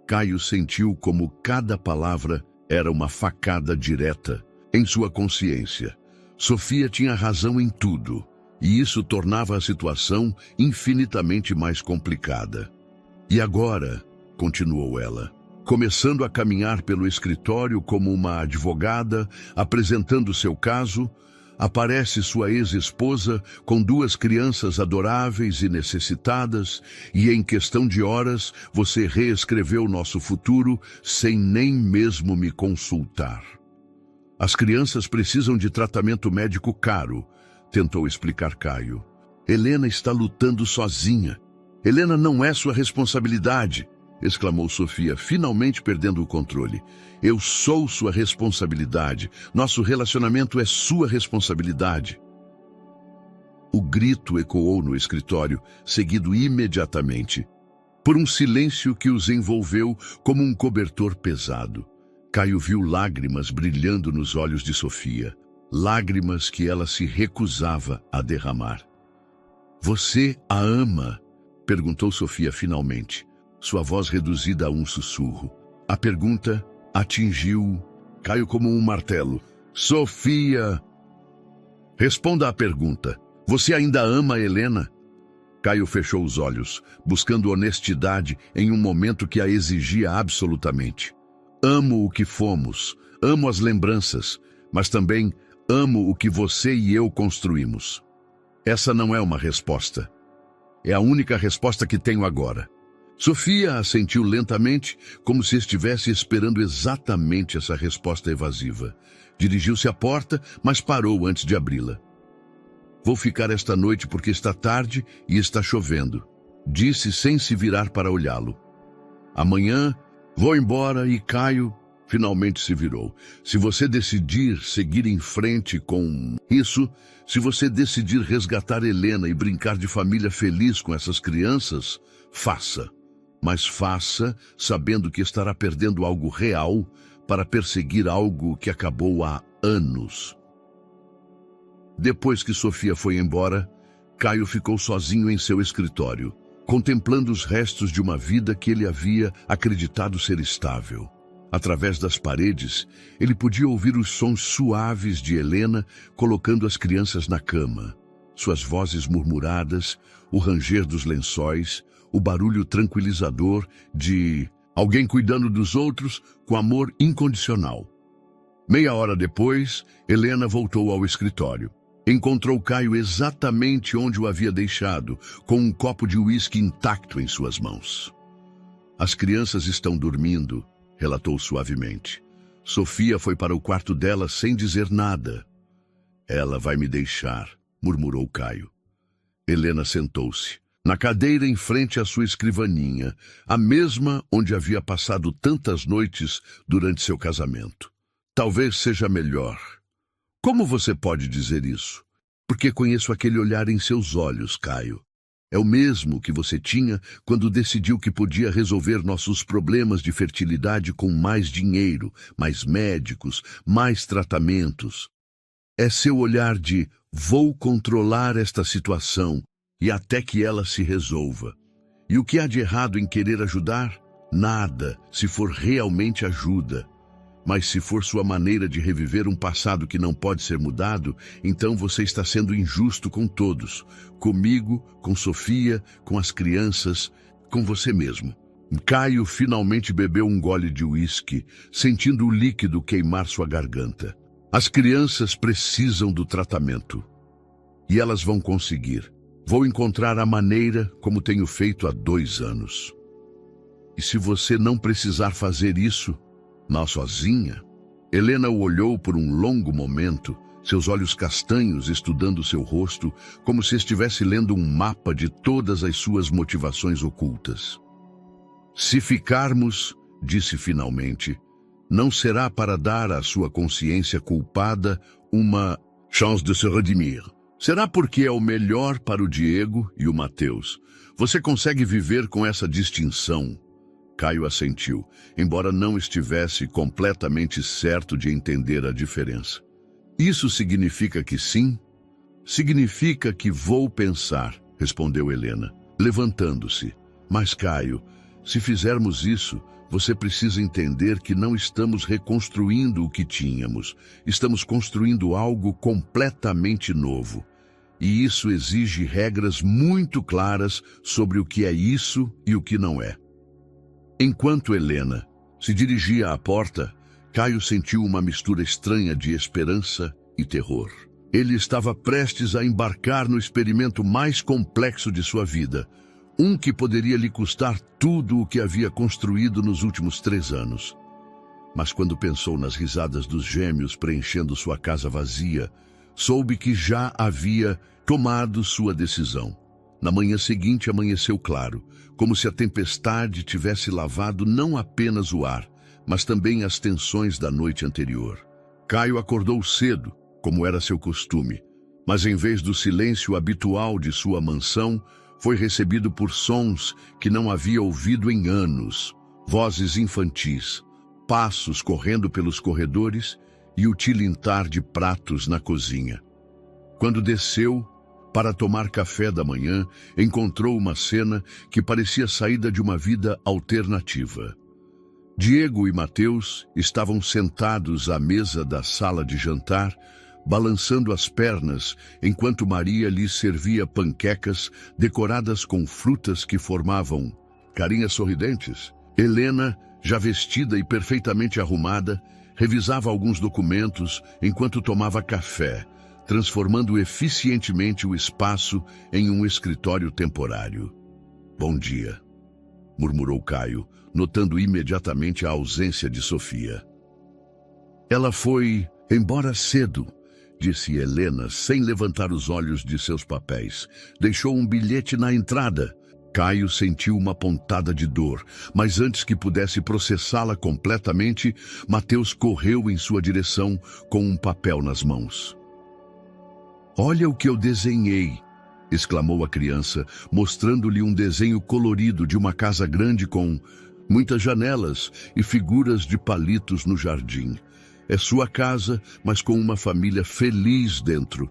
S1: Caio sentiu como cada palavra era uma facada direta em sua consciência. Sofia tinha razão em tudo, e isso tornava a situação infinitamente mais complicada. "E agora", continuou ela, começando a caminhar pelo escritório como uma advogada, apresentando seu caso, aparece sua ex-esposa com 2 crianças adoráveis e necessitadas, e em questão de horas você reescreveu nosso futuro sem nem mesmo me consultar. "As crianças precisam de tratamento médico caro", tentou explicar Caio. "Helena está lutando sozinha. Helena não é sua responsabilidade", exclamou Sofia, finalmente perdendo o controle. "Eu sou sua responsabilidade. Nosso relacionamento é sua responsabilidade." O grito ecoou no escritório, seguido imediatamente por um silêncio que os envolveu como um cobertor pesado. Caio viu lágrimas brilhando nos olhos de Sofia, lágrimas que ela se recusava a derramar. "Você a ama?" perguntou Sofia finalmente, sua voz reduzida a um sussurro. A pergunta atingiu Caio como um martelo. "Sofia!" "Responda à pergunta. Você ainda ama Helena?" Caio fechou os olhos, buscando honestidade em um momento que a exigia absolutamente. "Amo o que fomos, amo as lembranças, mas também amo o que você e eu construímos." Essa não é uma resposta. É a única resposta que tenho agora. Sofia assentiu lentamente, como se estivesse esperando exatamente essa resposta evasiva. Dirigiu-se à porta, mas parou antes de abri-la. "Vou ficar esta noite porque está tarde e está chovendo", disse sem se virar para olhá-lo. "Amanhã vou embora." E Caio finalmente se virou. "Se você decidir seguir em frente com isso, se você decidir resgatar Helena e brincar de família feliz com essas crianças, faça. Mas faça sabendo que estará perdendo algo real para perseguir algo que acabou há anos. Depois que Sofia foi embora, Caio ficou sozinho em seu escritório, contemplando os restos de uma vida que ele havia acreditado ser estável. Através das paredes, ele podia ouvir os sons suaves de Helena colocando as crianças na cama, suas vozes murmuradas, o ranger dos lençóis, o barulho tranquilizador de alguém cuidando dos outros com amor incondicional. Meia hora depois, Helena voltou ao escritório. Encontrou Caio exatamente onde o havia deixado, com um copo de uísque intacto em suas mãos. As crianças estão dormindo, relatou suavemente. Sofia foi para o quarto dela sem dizer nada. Ela vai me deixar, murmurou Caio. Helena sentou-se, na cadeira em frente à sua escrivaninha, a mesma onde havia passado tantas noites durante seu casamento. Talvez seja melhor. Como você pode dizer isso? Porque conheço aquele olhar em seus olhos, Caio. É o mesmo que você tinha quando decidiu que podia resolver nossos problemas de fertilidade com mais dinheiro, mais médicos, mais tratamentos. É seu olhar de vou controlar esta situação e até que ela se resolva. E o que há de errado em querer ajudar? Nada, se for realmente ajuda. Mas se for sua maneira de reviver um passado que não pode ser mudado, então você está sendo injusto com todos. Comigo, com Sofia, com as crianças, com você mesmo. Caio finalmente bebeu um gole de uísque, sentindo o líquido queimar sua garganta. As crianças precisam do tratamento. E elas vão conseguir. Vou encontrar a maneira como tenho feito há 2 anos. E se você não precisar fazer isso, não sozinha? Helena o olhou por um longo momento, seus olhos castanhos estudando seu rosto, como se estivesse lendo um mapa de todas as suas motivações ocultas. Se ficarmos, disse finalmente, não será para dar à sua consciência culpada uma chance de se redimir. Será porque é o melhor para o Diego e o Mateus. Você consegue viver com essa distinção? Caio assentiu, embora não estivesse completamente certo de entender a diferença. Isso significa que sim? Significa que vou pensar, respondeu Helena, levantando-se. Mas, Caio, se fizermos isso, você precisa entender que não estamos reconstruindo o que tínhamos. Estamos construindo algo completamente novo. E isso exige regras muito claras sobre o que é isso e o que não é. Enquanto Helena se dirigia à porta, Caio sentiu uma mistura estranha de esperança e terror. Ele estava prestes a embarcar no experimento mais complexo de sua vida, um que poderia lhe custar tudo o que havia construído nos últimos 3 anos. Mas quando pensou nas risadas dos gêmeos preenchendo sua casa vazia, soube que já havia tomado sua decisão. Na manhã seguinte amanheceu claro, como se a tempestade tivesse lavado não apenas o ar, mas também as tensões da noite anterior. Caio acordou cedo, como era seu costume, mas em vez do silêncio habitual de sua mansão, foi recebido por sons que não havia ouvido em anos, vozes infantis, passos correndo pelos corredores e o tilintar de pratos na cozinha. Quando desceu, para tomar café da manhã, encontrou uma cena que parecia saída de uma vida alternativa. Diego e Mateus estavam sentados à mesa da sala de jantar, balançando as pernas, enquanto Maria lhes servia panquecas decoradas com frutas que formavam carinhas sorridentes. Helena, já vestida e perfeitamente arrumada, revisava alguns documentos enquanto tomava café, transformando eficientemente o espaço em um escritório temporário. Bom dia, murmurou Caio, notando imediatamente a ausência de Sofia. Ela foi embora cedo, disse Helena, sem levantar os olhos de seus papéis. Deixou um bilhete na entrada. Caio sentiu uma pontada de dor, mas antes que pudesse processá-la completamente, Mateus correu em sua direção com um papel nas mãos. Olha o que eu desenhei, exclamou a criança, mostrando-lhe um desenho colorido de uma casa grande com Muitas janelas e figuras de palitos no jardim. É sua casa, mas com uma família feliz dentro.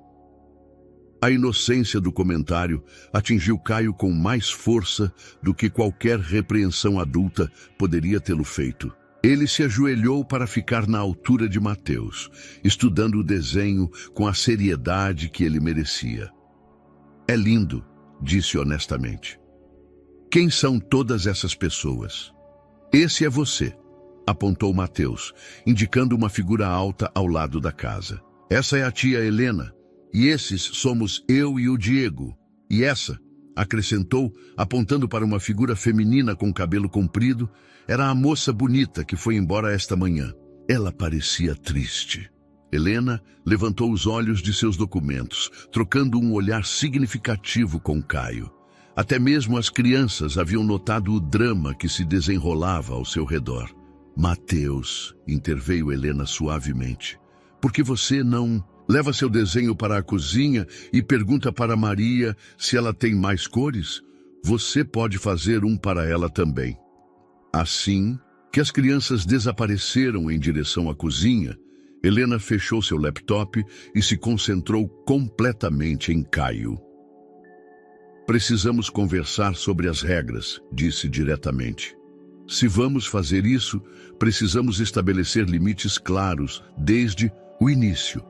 S1: A inocência do comentário atingiu Caio com mais força do que qualquer repreensão adulta poderia tê-lo feito. Ele se ajoelhou para ficar na altura de Mateus, estudando o desenho com a seriedade que ele merecia. É lindo, disse honestamente. Quem são todas essas pessoas? Esse é você, apontou Mateus, indicando uma figura alta ao lado da casa. Essa é a tia Helena, e esses somos eu e o Diego. E essa, acrescentou, apontando para uma figura feminina com cabelo comprido, era a moça bonita que foi embora esta manhã. Ela parecia triste. Helena levantou os olhos de seus documentos, trocando um olhar significativo com Caio. Até mesmo as crianças haviam notado o drama que se desenrolava ao seu redor. Mateus, interveio Helena suavemente, por que você não leva seu desenho para a cozinha e pergunta para Maria se ela tem mais cores? Você pode fazer um para ela também. Assim que as crianças desapareceram em direção à cozinha, Helena fechou seu laptop e se concentrou completamente em Caio. Precisamos conversar sobre as regras, disse diretamente. Se vamos fazer isso, precisamos estabelecer limites claros desde o início.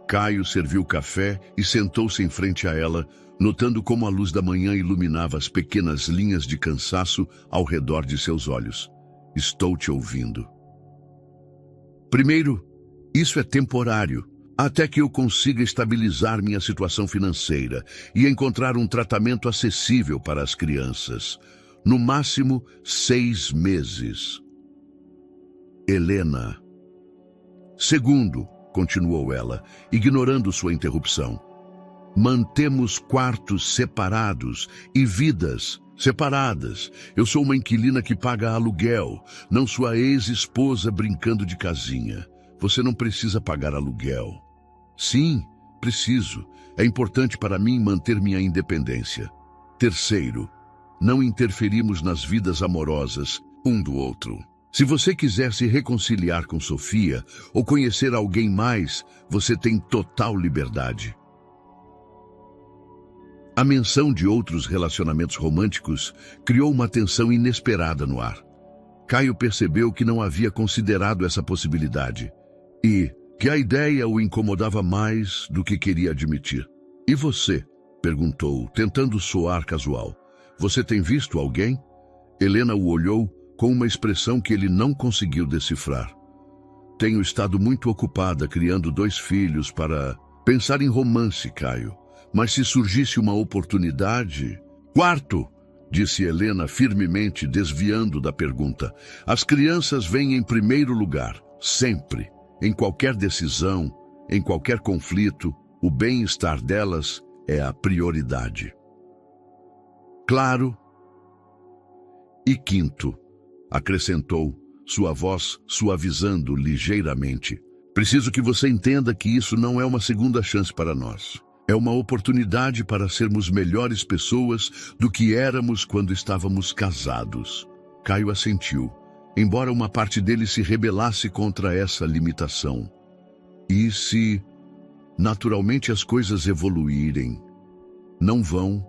S1: Caio serviu café e sentou-se em frente a ela, notando como a luz da manhã iluminava as pequenas linhas de cansaço ao redor de seus olhos. Estou te ouvindo. Primeiro, isso é temporário, até que eu consiga estabilizar minha situação financeira e encontrar um tratamento acessível para as crianças. No máximo 6 meses. Helena. Segundo, continuou ela, ignorando sua interrupção, mantemos quartos separados e vidas separadas. Eu sou uma inquilina que paga aluguel, não sua ex-esposa brincando de casinha. Você não precisa pagar aluguel. Sim, preciso. É importante para mim manter minha independência. Terceiro, não interferimos nas vidas amorosas um do outro. Se você quiser se reconciliar com Sofia ou conhecer alguém mais, você tem total liberdade. A menção de outros relacionamentos românticos criou uma tensão inesperada no ar. Caio percebeu que não havia considerado essa possibilidade e que a ideia o incomodava mais do que queria admitir. E você? Perguntou, tentando soar casual. Você tem visto alguém? Helena o olhou com uma expressão que ele não conseguiu decifrar. Tenho estado muito ocupada criando 2 filhos para pensar em romance, Caio. Mas se surgisse uma oportunidade... Quarto, disse Helena firmemente, desviando da pergunta. As crianças vêm em primeiro lugar, sempre. Em qualquer decisão, em qualquer conflito, o bem-estar delas é a prioridade. Claro. E quinto, acrescentou, sua voz suavizando ligeiramente. Preciso que você entenda que isso não é uma segunda chance para nós. É uma oportunidade para sermos melhores pessoas do que éramos quando estávamos casados. Caio assentiu, embora uma parte dele se rebelasse contra essa limitação. E se, naturalmente, as coisas evoluírem? Não vão,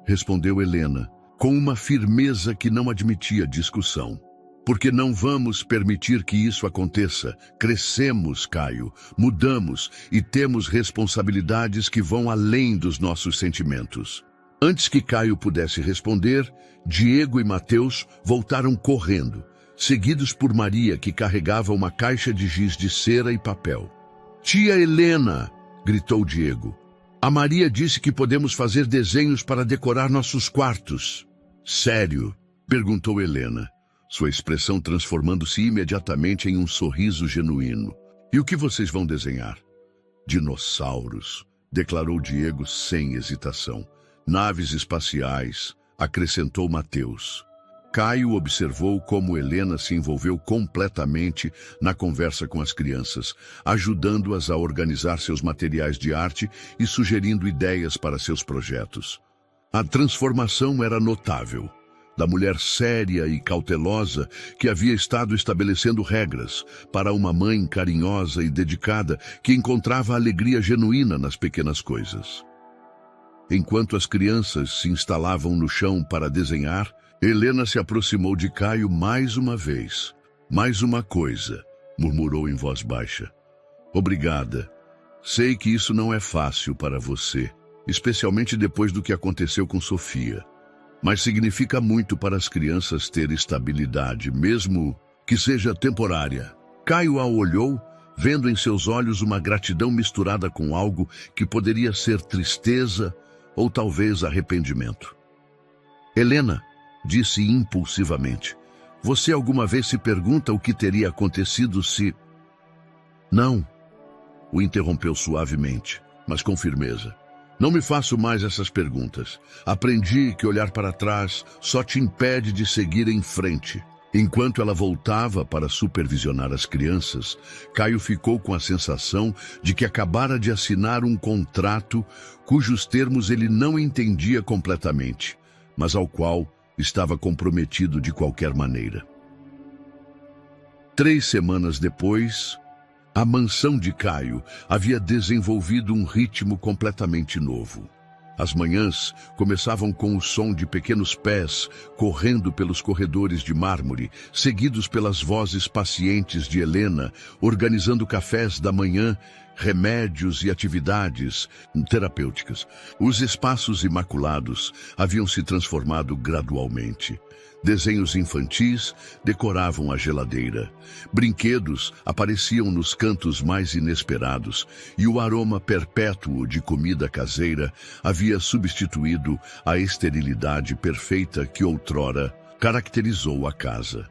S1: respondeu Helena, com uma firmeza que não admitia discussão. Porque não vamos permitir que isso aconteça. Crescemos, Caio, mudamos e temos responsabilidades que vão além dos nossos sentimentos. Antes que Caio pudesse responder, Diego e Mateus voltaram correndo, seguidos por Maria, que carregava uma caixa de giz de cera e papel. Tia Helena, gritou Diego. A Maria disse que podemos fazer desenhos para decorar nossos quartos. Sério? Perguntou Helena, sua expressão transformando-se imediatamente em um sorriso genuíno. E o que vocês vão desenhar? Dinossauros, declarou Diego sem hesitação. Naves espaciais, acrescentou Mateus. Caio observou como Helena se envolveu completamente na conversa com as crianças, ajudando-as a organizar seus materiais de arte e sugerindo ideias para seus projetos. A transformação era notável. da mulher séria e cautelosa que havia estado estabelecendo regras, para uma mãe carinhosa e dedicada que encontrava alegria genuína nas pequenas coisas. Enquanto as crianças se instalavam no chão para desenhar, Helena se aproximou de Caio mais uma vez. Mais uma coisa, murmurou em voz baixa. Obrigada. Sei que isso não é fácil para você, especialmente depois do que aconteceu com Sofia. Mas significa muito para as crianças ter estabilidade, mesmo que seja temporária. Caio a olhou, vendo em seus olhos uma gratidão misturada com algo que poderia ser tristeza ou talvez arrependimento. Helena, disse impulsivamente, você alguma vez se pergunta o que teria acontecido se... Não, o interrompeu suavemente, mas com firmeza. Não me faço mais essas perguntas. Aprendi que olhar para trás só te impede de seguir em frente. Enquanto ela voltava para supervisionar as crianças, Caio ficou com a sensação de que acabara de assinar um contrato cujos termos ele não entendia completamente, mas ao qual estava comprometido de qualquer maneira. 3 semanas depois, a mansão de Caio havia desenvolvido um ritmo completamente novo. As manhãs começavam com o som de pequenos pés correndo pelos corredores de mármore, seguidos pelas vozes pacientes de Helena, organizando cafés da manhã, remédios e atividades terapêuticas. Os espaços imaculados haviam se transformado gradualmente. Desenhos infantis decoravam a geladeira. Brinquedos apareciam nos cantos mais inesperados e o aroma perpétuo de comida caseira havia substituído a esterilidade perfeita que outrora caracterizou a casa.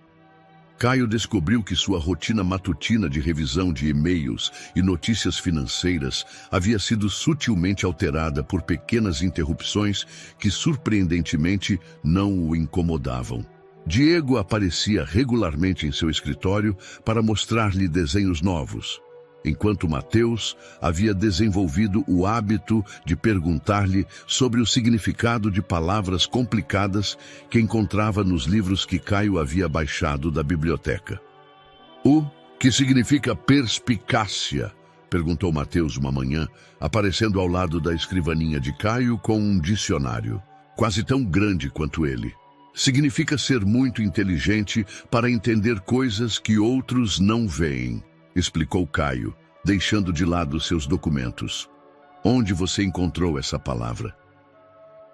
S1: Caio descobriu que sua rotina matutina de revisão de e-mails e notícias financeiras havia sido sutilmente alterada por pequenas interrupções que, surpreendentemente, não o incomodavam. Diego aparecia regularmente em seu escritório para mostrar-lhe desenhos novos, enquanto Mateus havia desenvolvido o hábito de perguntar-lhe sobre o significado de palavras complicadas que encontrava nos livros que Caio havia baixado da biblioteca. O que significa perspicácia? Perguntou Mateus uma manhã, aparecendo ao lado da escrivaninha de Caio com um dicionário, quase tão grande quanto ele. Significa ser muito inteligente para entender coisas que outros não veem, explicou Caio, deixando de lado seus documentos. Onde você encontrou essa palavra?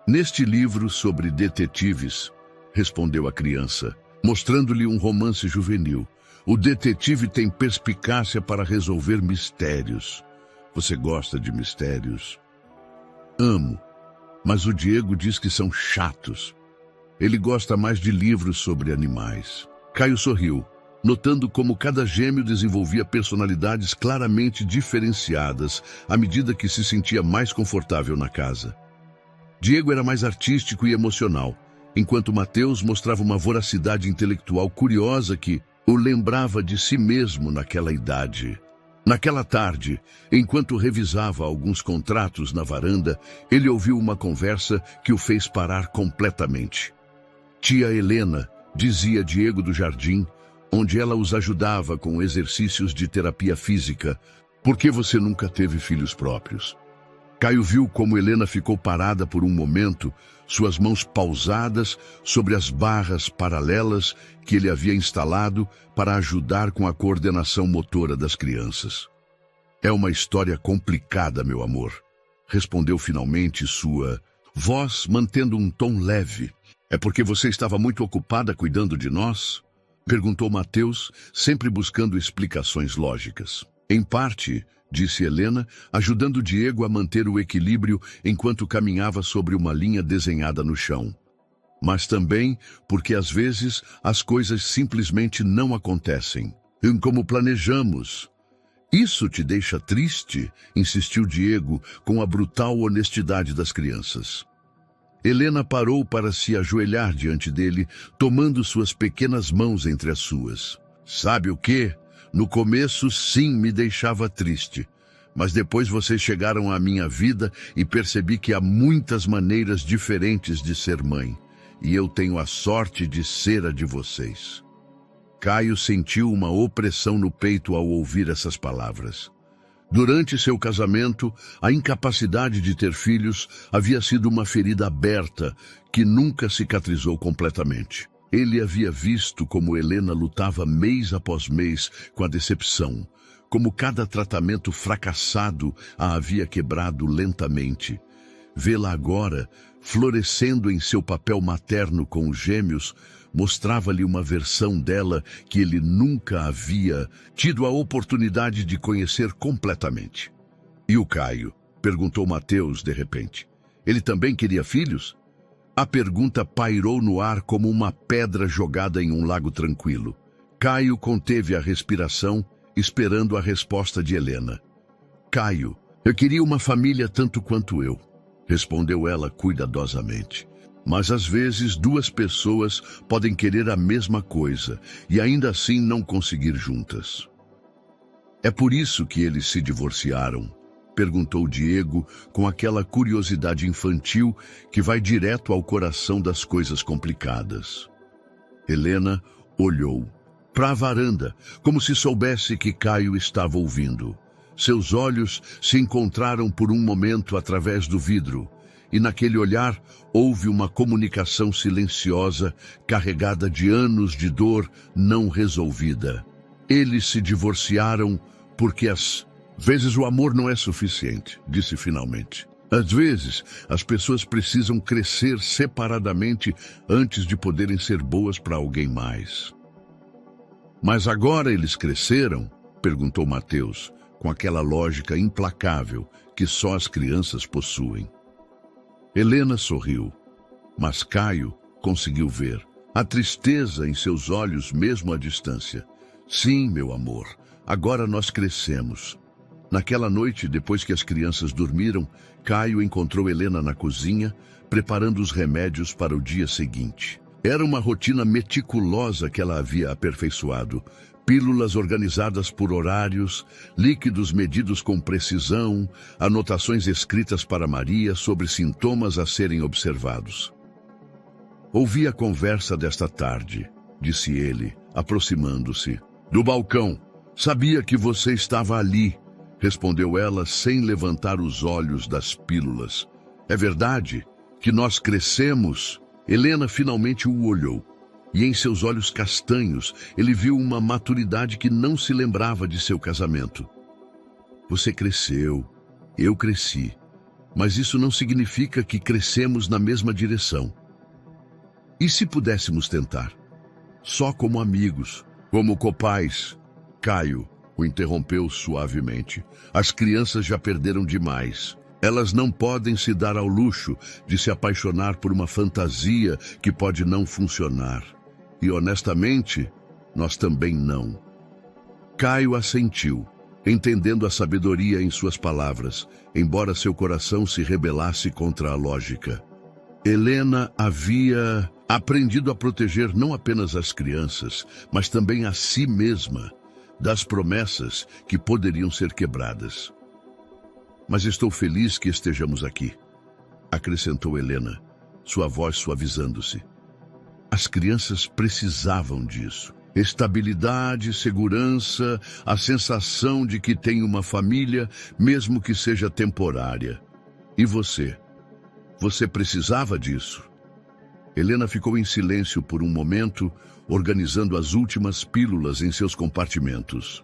S1: Neste livro sobre detetives, respondeu a criança, mostrando-lhe um romance juvenil. O detetive tem perspicácia para resolver mistérios. Você gosta de mistérios? Amo, mas o Diego diz que são chatos. Ele gosta mais de livros sobre animais. Caio sorriu, notando como cada gêmeo desenvolvia personalidades claramente diferenciadas à medida que se sentia mais confortável na casa. Diego era mais artístico e emocional, enquanto Mateus mostrava uma voracidade intelectual curiosa que o lembrava de si mesmo naquela idade. Naquela tarde, enquanto revisava alguns contratos na varanda, ele ouviu uma conversa que o fez parar completamente. Tia Helena, dizia Diego do Jardim, onde ela os ajudava com exercícios de terapia física. Por que você nunca teve filhos próprios? Caio viu como Helena ficou parada por um momento, suas mãos pausadas sobre as barras paralelas que ele havia instalado para ajudar com a coordenação motora das crianças. É uma história complicada, meu amor, respondeu finalmente sua voz, mantendo um tom leve. É porque você estava muito ocupada cuidando de nós? Perguntou Mateus, sempre buscando explicações lógicas. Em parte, disse Helena, ajudando Diego a manter o equilíbrio enquanto caminhava sobre uma linha desenhada no chão. Mas também porque às vezes as coisas simplesmente não acontecem como planejamos. Isso te deixa triste? Insistiu Diego com a brutal honestidade das crianças. Helena parou para se ajoelhar diante dele, tomando suas pequenas mãos entre as suas. Sabe o quê? No começo, sim, me deixava triste. Mas depois vocês chegaram à minha vida e percebi que há muitas maneiras diferentes de ser mãe. e eu tenho a sorte de ser a de vocês. Caio sentiu uma opressão no peito ao ouvir essas palavras. Durante seu casamento, a incapacidade de ter filhos havia sido uma ferida aberta que nunca cicatrizou completamente. Ele havia visto como Helena lutava mês após mês com a decepção, como cada tratamento fracassado a havia quebrado lentamente. Vê-la agora, florescendo em seu papel materno com os gêmeos, mostrava-lhe uma versão dela que ele nunca havia tido a oportunidade de conhecer completamente. E o Caio? Perguntou Mateus de repente. Ele também queria filhos? A pergunta pairou no ar como uma pedra jogada em um lago tranquilo. Caio conteve a respiração, esperando a resposta de Helena. Caio, eu queria uma família tanto quanto eu, respondeu ela cuidadosamente. Mas às vezes duas pessoas podem querer a mesma coisa e ainda assim não conseguir juntas. É por isso que eles se divorciaram? Perguntou Diego com aquela curiosidade infantil que vai direto ao coração das coisas complicadas. Helena olhou para a varanda, como se soubesse que Caio estava ouvindo. Seus olhos se encontraram por um momento através do vidro, e naquele olhar houve uma comunicação silenciosa, carregada de anos de dor não resolvida. Eles se divorciaram porque às vezes o amor não é suficiente, disse finalmente. Às vezes, as pessoas precisam crescer separadamente antes de poderem ser boas para alguém mais. Mas agora eles cresceram? Perguntou Mateus, com aquela lógica implacável que só as crianças possuem. Helena sorriu, mas Caio conseguiu ver a tristeza em seus olhos mesmo à distância. Sim, meu amor, agora nós crescemos. Naquela noite, depois que as crianças dormiram, Caio encontrou Helena na cozinha, preparando os remédios para o dia seguinte. Era uma rotina meticulosa que ela havia aperfeiçoado. Pílulas organizadas por horários, líquidos medidos com precisão, anotações escritas para Maria sobre sintomas a serem observados. Ouvi a conversa desta tarde, disse ele, aproximando-se. Do balcão. Sabia que você estava ali, respondeu ela sem levantar os olhos das pílulas. É verdade que nós crescemos? Helena finalmente o olhou. E em seus olhos castanhos, ele viu uma maturidade que não se lembrava de seu casamento. Você cresceu, eu cresci, mas isso não significa que crescemos na mesma direção. E se pudéssemos tentar? Só como amigos, como copais. Caio o interrompeu suavemente. As crianças já perderam demais. Elas não podem se dar ao luxo de se apaixonar por uma fantasia que pode não funcionar. E, honestamente, nós também não. Caio assentiu, entendendo a sabedoria em suas palavras, embora seu coração se rebelasse contra a lógica. Helena havia aprendido a proteger não apenas as crianças, mas também a si mesma, das promessas que poderiam ser quebradas. Mas estou feliz que estejamos aqui, acrescentou Helena, sua voz suavizando-se. As crianças precisavam disso. Estabilidade, segurança, a sensação de que tem uma família, mesmo que seja temporária. E você? Você precisava disso? Helena ficou em silêncio por um momento, organizando as últimas pílulas em seus compartimentos.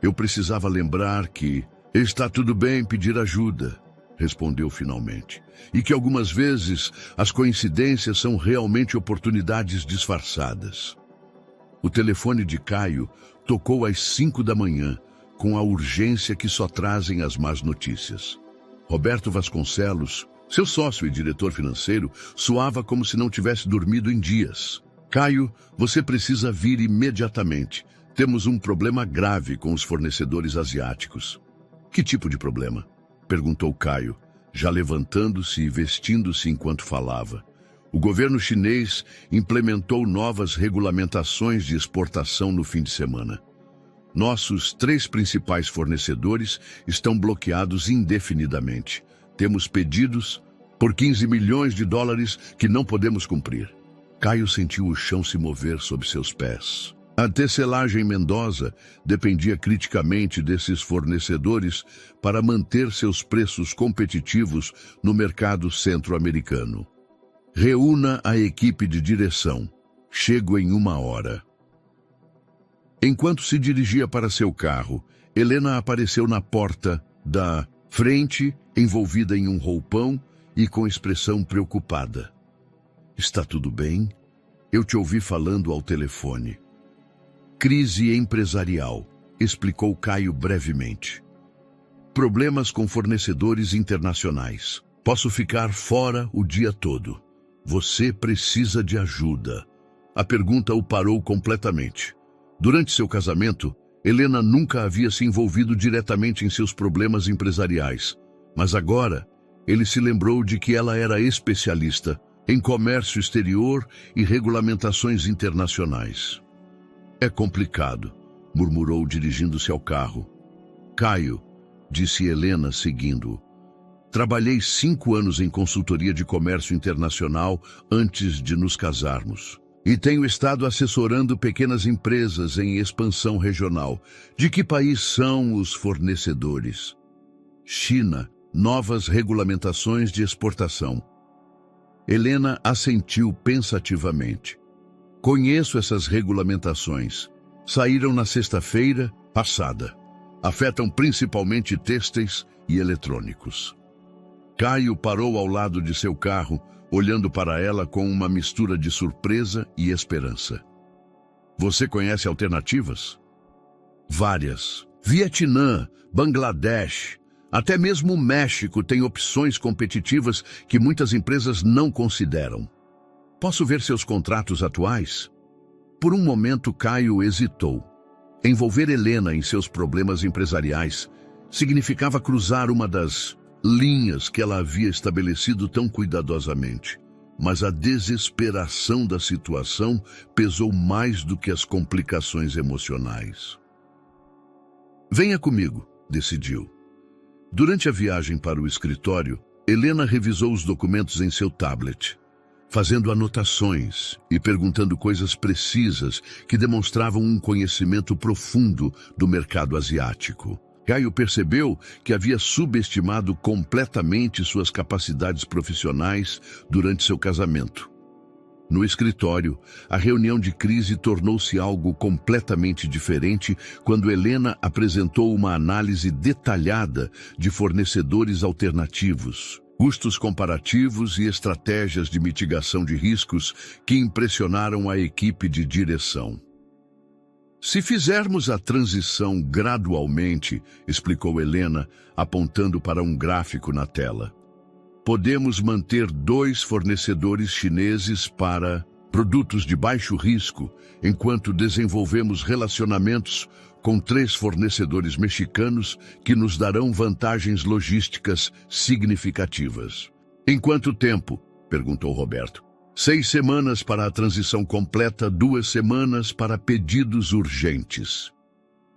S1: Eu precisava lembrar que está tudo bem pedir ajuda, respondeu finalmente, e que algumas vezes as coincidências são realmente oportunidades disfarçadas. O telefone de Caio tocou às 5 da manhã, com a urgência que só trazem as más notícias. Roberto Vasconcelos, seu sócio e diretor financeiro, soava como se não tivesse dormido em dias. Caio, você precisa vir imediatamente. Temos um problema grave com os fornecedores asiáticos. Que tipo de problema? Perguntou Caio, já levantando-se e vestindo-se enquanto falava. O governo chinês implementou novas regulamentações de exportação no fim de semana. Nossos 3 principais fornecedores estão bloqueados indefinidamente. Temos pedidos por 15 milhões de dólares que não podemos cumprir. Caio sentiu o chão se mover sob seus pés. A tecelagem Mendoza dependia criticamente desses fornecedores para manter seus preços competitivos no mercado centro-americano. Reúna a equipe de direção. Chego em 1 hora. Enquanto se dirigia para seu carro, Helena apareceu na porta da frente, envolvida em um roupão e com expressão preocupada. Está tudo bem? Eu te ouvi falando ao telefone. Crise empresarial, explicou Caio brevemente. Problemas com fornecedores internacionais. Posso ficar fora o dia todo. Você precisa de ajuda. A pergunta o parou completamente. Durante seu casamento, Helena nunca havia se envolvido diretamente em seus problemas empresariais, mas agora ele se lembrou de que ela era especialista em comércio exterior e regulamentações internacionais. É complicado, murmurou dirigindo-se ao carro. Caio, disse Helena seguindo-o. Trabalhei 5 anos em consultoria de comércio internacional antes de nos casarmos. E tenho estado assessorando pequenas empresas em expansão regional. De que país são os fornecedores? China, novas regulamentações de exportação. Helena assentiu pensativamente. Conheço essas regulamentações. Saíram na sexta-feira passada. Afetam principalmente têxteis e eletrônicos. Caio parou ao lado de seu carro, olhando para ela com uma mistura de surpresa e esperança. Você conhece alternativas? Várias. Vietnã, Bangladesh, até mesmo o México tem opções competitivas que muitas empresas não consideram. Posso ver seus contratos atuais? Por um momento, Caio hesitou. Envolver Helena em seus problemas empresariais significava cruzar uma das linhas que ela havia estabelecido tão cuidadosamente. Mas a desesperação da situação pesou mais do que as complicações emocionais. Venha comigo, decidiu. Durante a viagem para o escritório, Helena revisou os documentos em seu tablet, fazendo anotações e perguntando coisas precisas que demonstravam um conhecimento profundo do mercado asiático. Caio percebeu que havia subestimado completamente suas capacidades profissionais durante seu casamento. No escritório, a reunião de crise tornou-se algo completamente diferente quando Helena apresentou uma análise detalhada de fornecedores alternativos, custos comparativos e estratégias de mitigação de riscos que impressionaram a equipe de direção. Se fizermos a transição gradualmente, explicou Helena, apontando para um gráfico na tela, podemos manter 2 fornecedores chineses para produtos de baixo risco, enquanto desenvolvemos relacionamentos com 3 fornecedores mexicanos que nos darão vantagens logísticas significativas. Em quanto tempo? Perguntou Roberto. 6 semanas para a transição completa, 2 semanas para pedidos urgentes.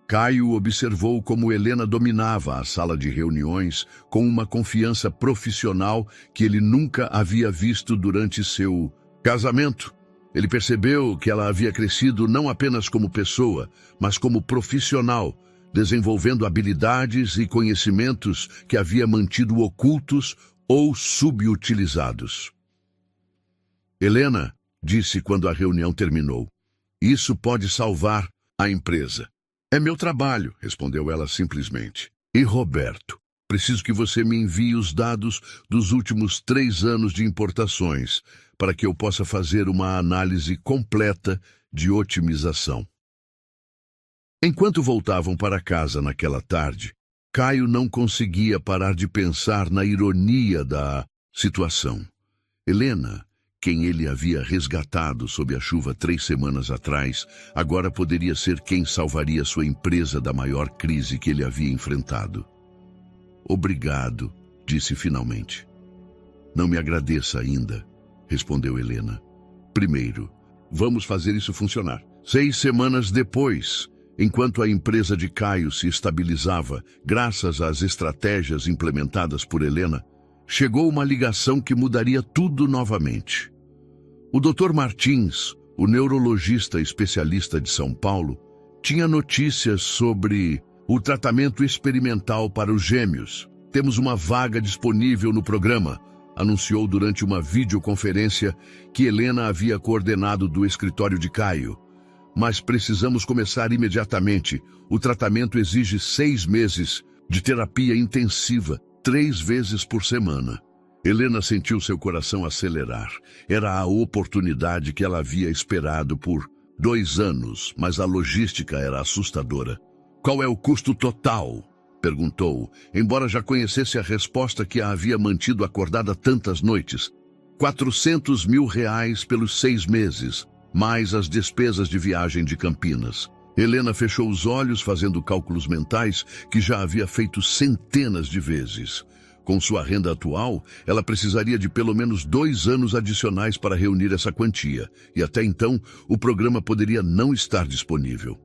S1: Caio observou como Helena dominava a sala de reuniões com uma confiança profissional que ele nunca havia visto durante seu casamento. Ele percebeu que ela havia crescido não apenas como pessoa, mas como profissional, desenvolvendo habilidades e conhecimentos que havia mantido ocultos ou subutilizados. Helena, disse quando a reunião terminou, isso pode salvar a empresa. É meu trabalho, respondeu ela simplesmente. E Roberto, preciso que você me envie os dados dos últimos 3 anos de importações, para que eu possa fazer uma análise completa de otimização. Enquanto voltavam para casa naquela tarde, Caio não conseguia parar de pensar na ironia da situação. Helena, quem ele havia resgatado sob a chuva 3 semanas atrás, agora poderia ser quem salvaria sua empresa da maior crise que ele havia enfrentado. Obrigado, disse finalmente. Não me agradeça ainda, respondeu Helena. Primeiro, vamos fazer isso funcionar. 6 semanas depois, enquanto a empresa de Caio se estabilizava, graças às estratégias implementadas por Helena, chegou uma ligação que mudaria tudo novamente. O Dr. Martins, o neurologista especialista de São Paulo, tinha notícias sobre o tratamento experimental para os gêmeos. Temos uma vaga disponível no programa, anunciou durante uma videoconferência que Helena havia coordenado do escritório de Caio. Mas precisamos começar imediatamente. O tratamento exige 6 meses de terapia intensiva, 3 vezes por semana. Helena sentiu seu coração acelerar. Era a oportunidade que ela havia esperado por 2 anos, mas a logística era assustadora. Qual é o custo total? Perguntou, embora já conhecesse a resposta que a havia mantido acordada tantas noites. 400 mil reais pelos 6 meses, mais as despesas de viagem de Campinas. Helena fechou os olhos fazendo cálculos mentais que já havia feito centenas de vezes. Com sua renda atual, ela precisaria de pelo menos 2 anos adicionais para reunir essa quantia, e até então o programa poderia não estar disponível.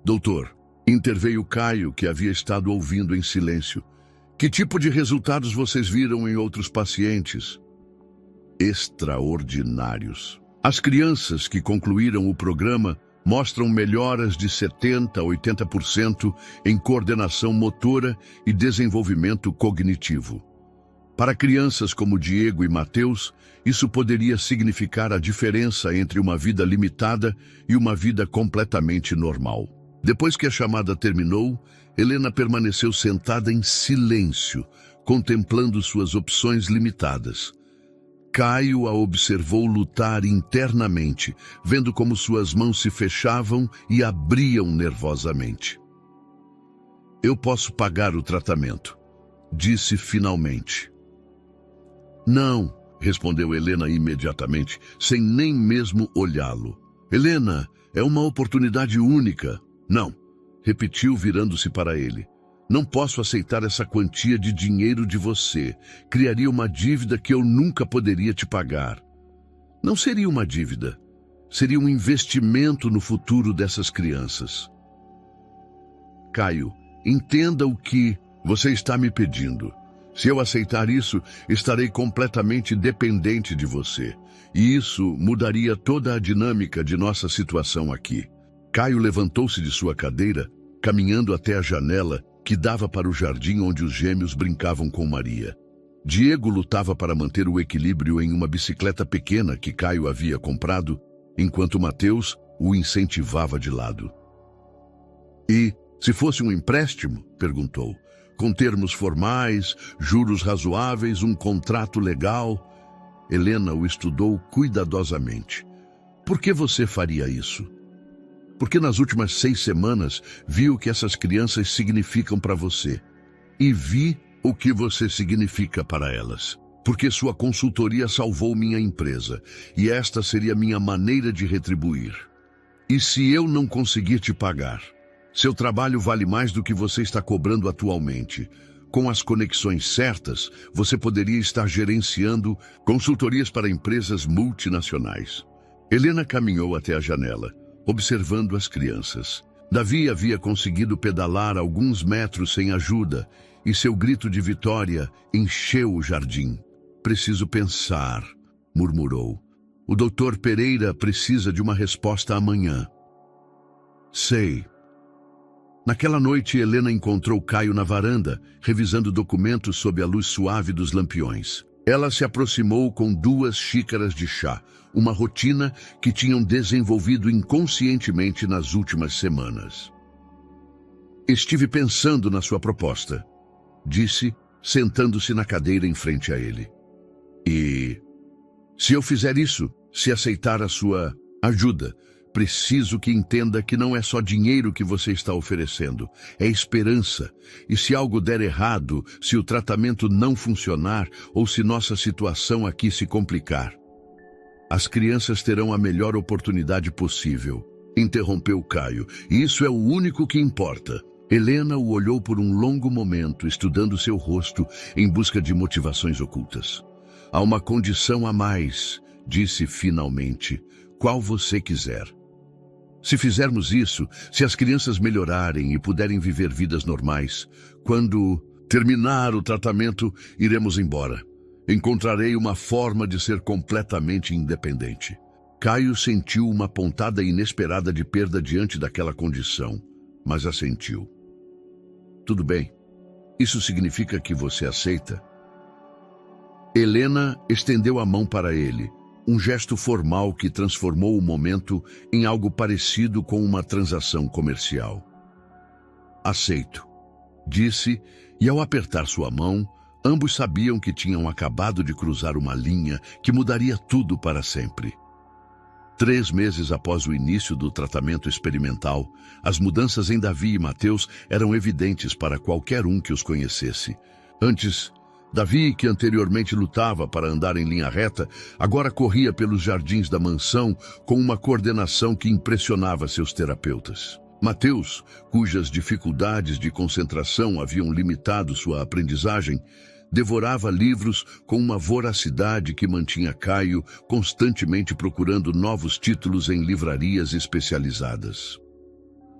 S1: Doutor, interveio Caio, que havia estado ouvindo em silêncio. Que tipo de resultados vocês viram em outros pacientes? Extraordinários. As crianças que concluíram o programa mostram melhoras de 70% a 80% em coordenação motora e desenvolvimento cognitivo. Para crianças como Diego e Mateus, isso poderia significar a diferença entre uma vida limitada e uma vida completamente normal. Depois que a chamada terminou, Helena permaneceu sentada em silêncio, contemplando suas opções limitadas. Caio a observou lutar internamente, vendo como suas mãos se fechavam e abriam nervosamente. Eu posso pagar o tratamento, disse finalmente. Não, respondeu Helena imediatamente, sem nem mesmo olhá-lo. Helena, é uma oportunidade única. Não, repetiu virando-se para ele. Não posso aceitar essa quantia de dinheiro de você. Criaria uma dívida que eu nunca poderia te pagar. Não seria uma dívida. Seria um investimento no futuro dessas crianças. Caio, entenda o que você está me pedindo. Se eu aceitar isso, estarei completamente dependente de você. E isso mudaria toda a dinâmica de nossa situação aqui. Caio levantou-se de sua cadeira, caminhando até a janela que dava para o jardim onde os gêmeos brincavam com Maria. Diego lutava para manter o equilíbrio em uma bicicleta pequena que Caio havia comprado, enquanto Mateus o incentivava de lado. E, se fosse um empréstimo? Perguntou. Com termos formais, juros razoáveis, um contrato legal? Helena o estudou cuidadosamente. Por que você faria isso? Porque nas últimas 6 semanas vi o que essas crianças significam para você. E vi o que você significa para elas. Porque sua consultoria salvou minha empresa, e esta seria minha maneira de retribuir. E se eu não conseguir te pagar? Seu trabalho vale mais do que você está cobrando atualmente. Com as conexões certas, você poderia estar gerenciando consultorias para empresas multinacionais. Helena caminhou até a janela, observando as crianças. Davi havia conseguido pedalar alguns metros sem ajuda, e seu grito de vitória encheu o jardim. Preciso pensar, murmurou. O Dr. Pereira precisa de uma resposta amanhã. Sei. Naquela noite, Helena encontrou Caio na varanda, revisando documentos sob a luz suave dos lampiões. Ela se aproximou com 2 xícaras de chá, uma rotina que tinham desenvolvido inconscientemente nas últimas semanas. Estive pensando na sua proposta, disse, sentando-se na cadeira em frente a ele. E se eu fizer isso, se aceitar a sua ajuda, preciso que entenda que não é só dinheiro que você está oferecendo, é esperança. E se algo der errado, se o tratamento não funcionar ou se nossa situação aqui se complicar, as crianças terão a melhor oportunidade possível, interrompeu Caio. E isso é o único que importa. Helena o olhou por um longo momento, estudando seu rosto em busca de motivações ocultas. Há uma condição a mais, disse finalmente. Qual você quiser. Se fizermos isso, se as crianças melhorarem e puderem viver vidas normais, quando terminar o tratamento, iremos embora. Encontrarei uma forma de ser completamente independente. Caio sentiu uma pontada inesperada de perda diante daquela condição, mas assentiu. Tudo bem. Isso significa que você aceita? Helena estendeu a mão para ele, um gesto formal que transformou o momento em algo parecido com uma transação comercial. Aceito, disse, e ao apertar sua mão, ambos sabiam que tinham acabado de cruzar uma linha que mudaria tudo para sempre. 3 meses após o início do tratamento experimental, as mudanças em Davi e Mateus eram evidentes para qualquer um que os conhecesse. Antes, Davi, que anteriormente lutava para andar em linha reta, agora corria pelos jardins da mansão com uma coordenação que impressionava seus terapeutas. Mateus, cujas dificuldades de concentração haviam limitado sua aprendizagem, devorava livros com uma voracidade que mantinha Caio constantemente procurando novos títulos em livrarias especializadas.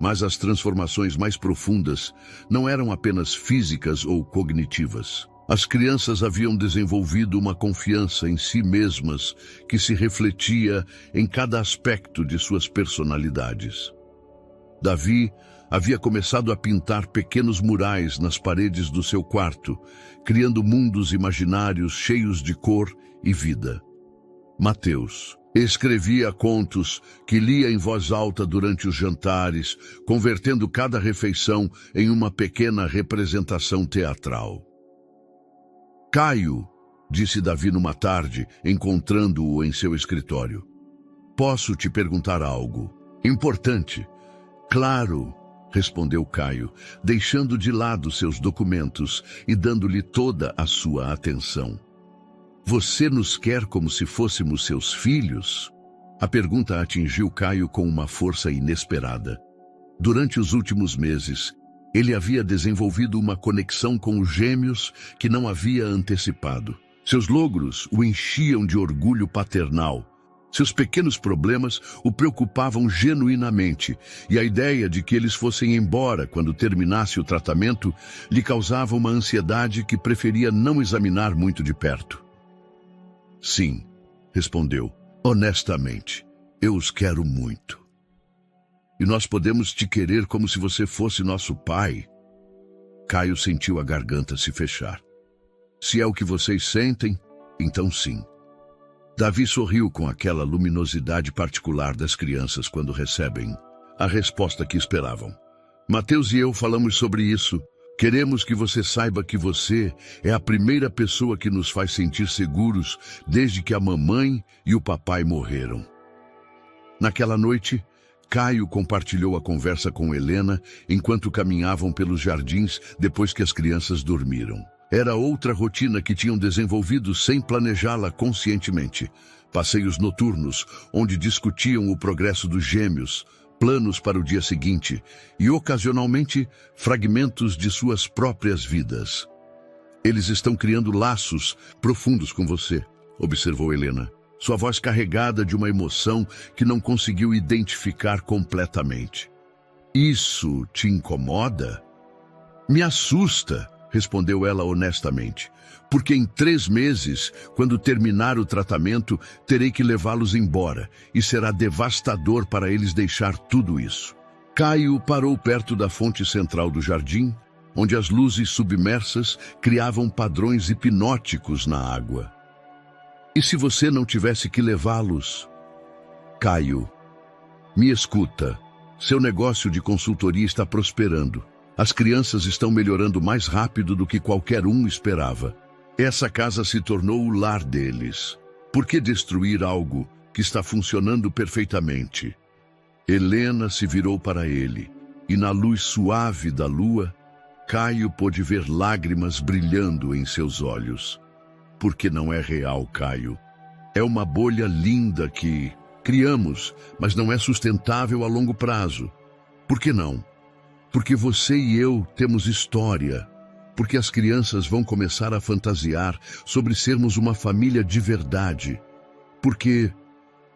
S1: Mas as transformações mais profundas não eram apenas físicas ou cognitivas. As crianças haviam desenvolvido uma confiança em si mesmas que se refletia em cada aspecto de suas personalidades. Davi havia começado a pintar pequenos murais nas paredes do seu quarto, criando mundos imaginários cheios de cor e vida. Mateus escrevia contos que lia em voz alta durante os jantares, convertendo cada refeição em uma pequena representação teatral. Caio, disse Davi numa tarde, encontrando-o em seu escritório. Posso te perguntar algo importante? Claro, respondeu Caio, deixando de lado seus documentos e dando-lhe toda a sua atenção. Você nos quer como se fôssemos seus filhos? A pergunta atingiu Caio com uma força inesperada. Durante os últimos meses, ele havia desenvolvido uma conexão com os gêmeos que não havia antecipado. Seus logros o enchiam de orgulho paternal. Seus pequenos problemas o preocupavam genuinamente, e a ideia de que eles fossem embora quando terminasse o tratamento lhe causava uma ansiedade que preferia não examinar muito de perto. Sim, respondeu, honestamente, eu os quero muito. E nós podemos te querer como se você fosse nosso pai. Caio sentiu a garganta se fechar. Se é o que vocês sentem, então sim. Davi sorriu com aquela luminosidade particular das crianças quando recebem a resposta que esperavam. Mateus e eu falamos sobre isso. Queremos que você saiba que você é a primeira pessoa que nos faz sentir seguros desde que a mamãe e o papai morreram. Naquela noite, Caio compartilhou a conversa com Helena enquanto caminhavam pelos jardins depois que as crianças dormiram. Era outra rotina que tinham desenvolvido sem planejá-la conscientemente. Passeios noturnos, onde discutiam o progresso dos gêmeos, planos para o dia seguinte e, ocasionalmente, fragmentos de suas próprias vidas. Eles estão criando laços profundos com você, observou Helena, sua voz carregada de uma emoção que não conseguiu identificar completamente. Isso te incomoda? Me assusta, respondeu ela honestamente, porque em 3 meses, quando terminar o tratamento, terei que levá-los embora e será devastador para eles deixar tudo isso. Caio parou perto da fonte central do jardim, onde as luzes submersas criavam padrões hipnóticos na água. E se você não tivesse que levá-los? Caio, me escuta, seu negócio de consultoria está prosperando. As crianças estão melhorando mais rápido do que qualquer um esperava. Essa casa se tornou o lar deles. Por que destruir algo que está funcionando perfeitamente? Helena se virou para ele, e na luz suave da lua, Caio pôde ver lágrimas brilhando em seus olhos. Porque não é real, Caio. É uma bolha linda que criamos, mas não é sustentável a longo prazo. Por que não? Porque você e eu temos história. Porque as crianças vão começar a fantasiar sobre sermos uma família de verdade. Porque...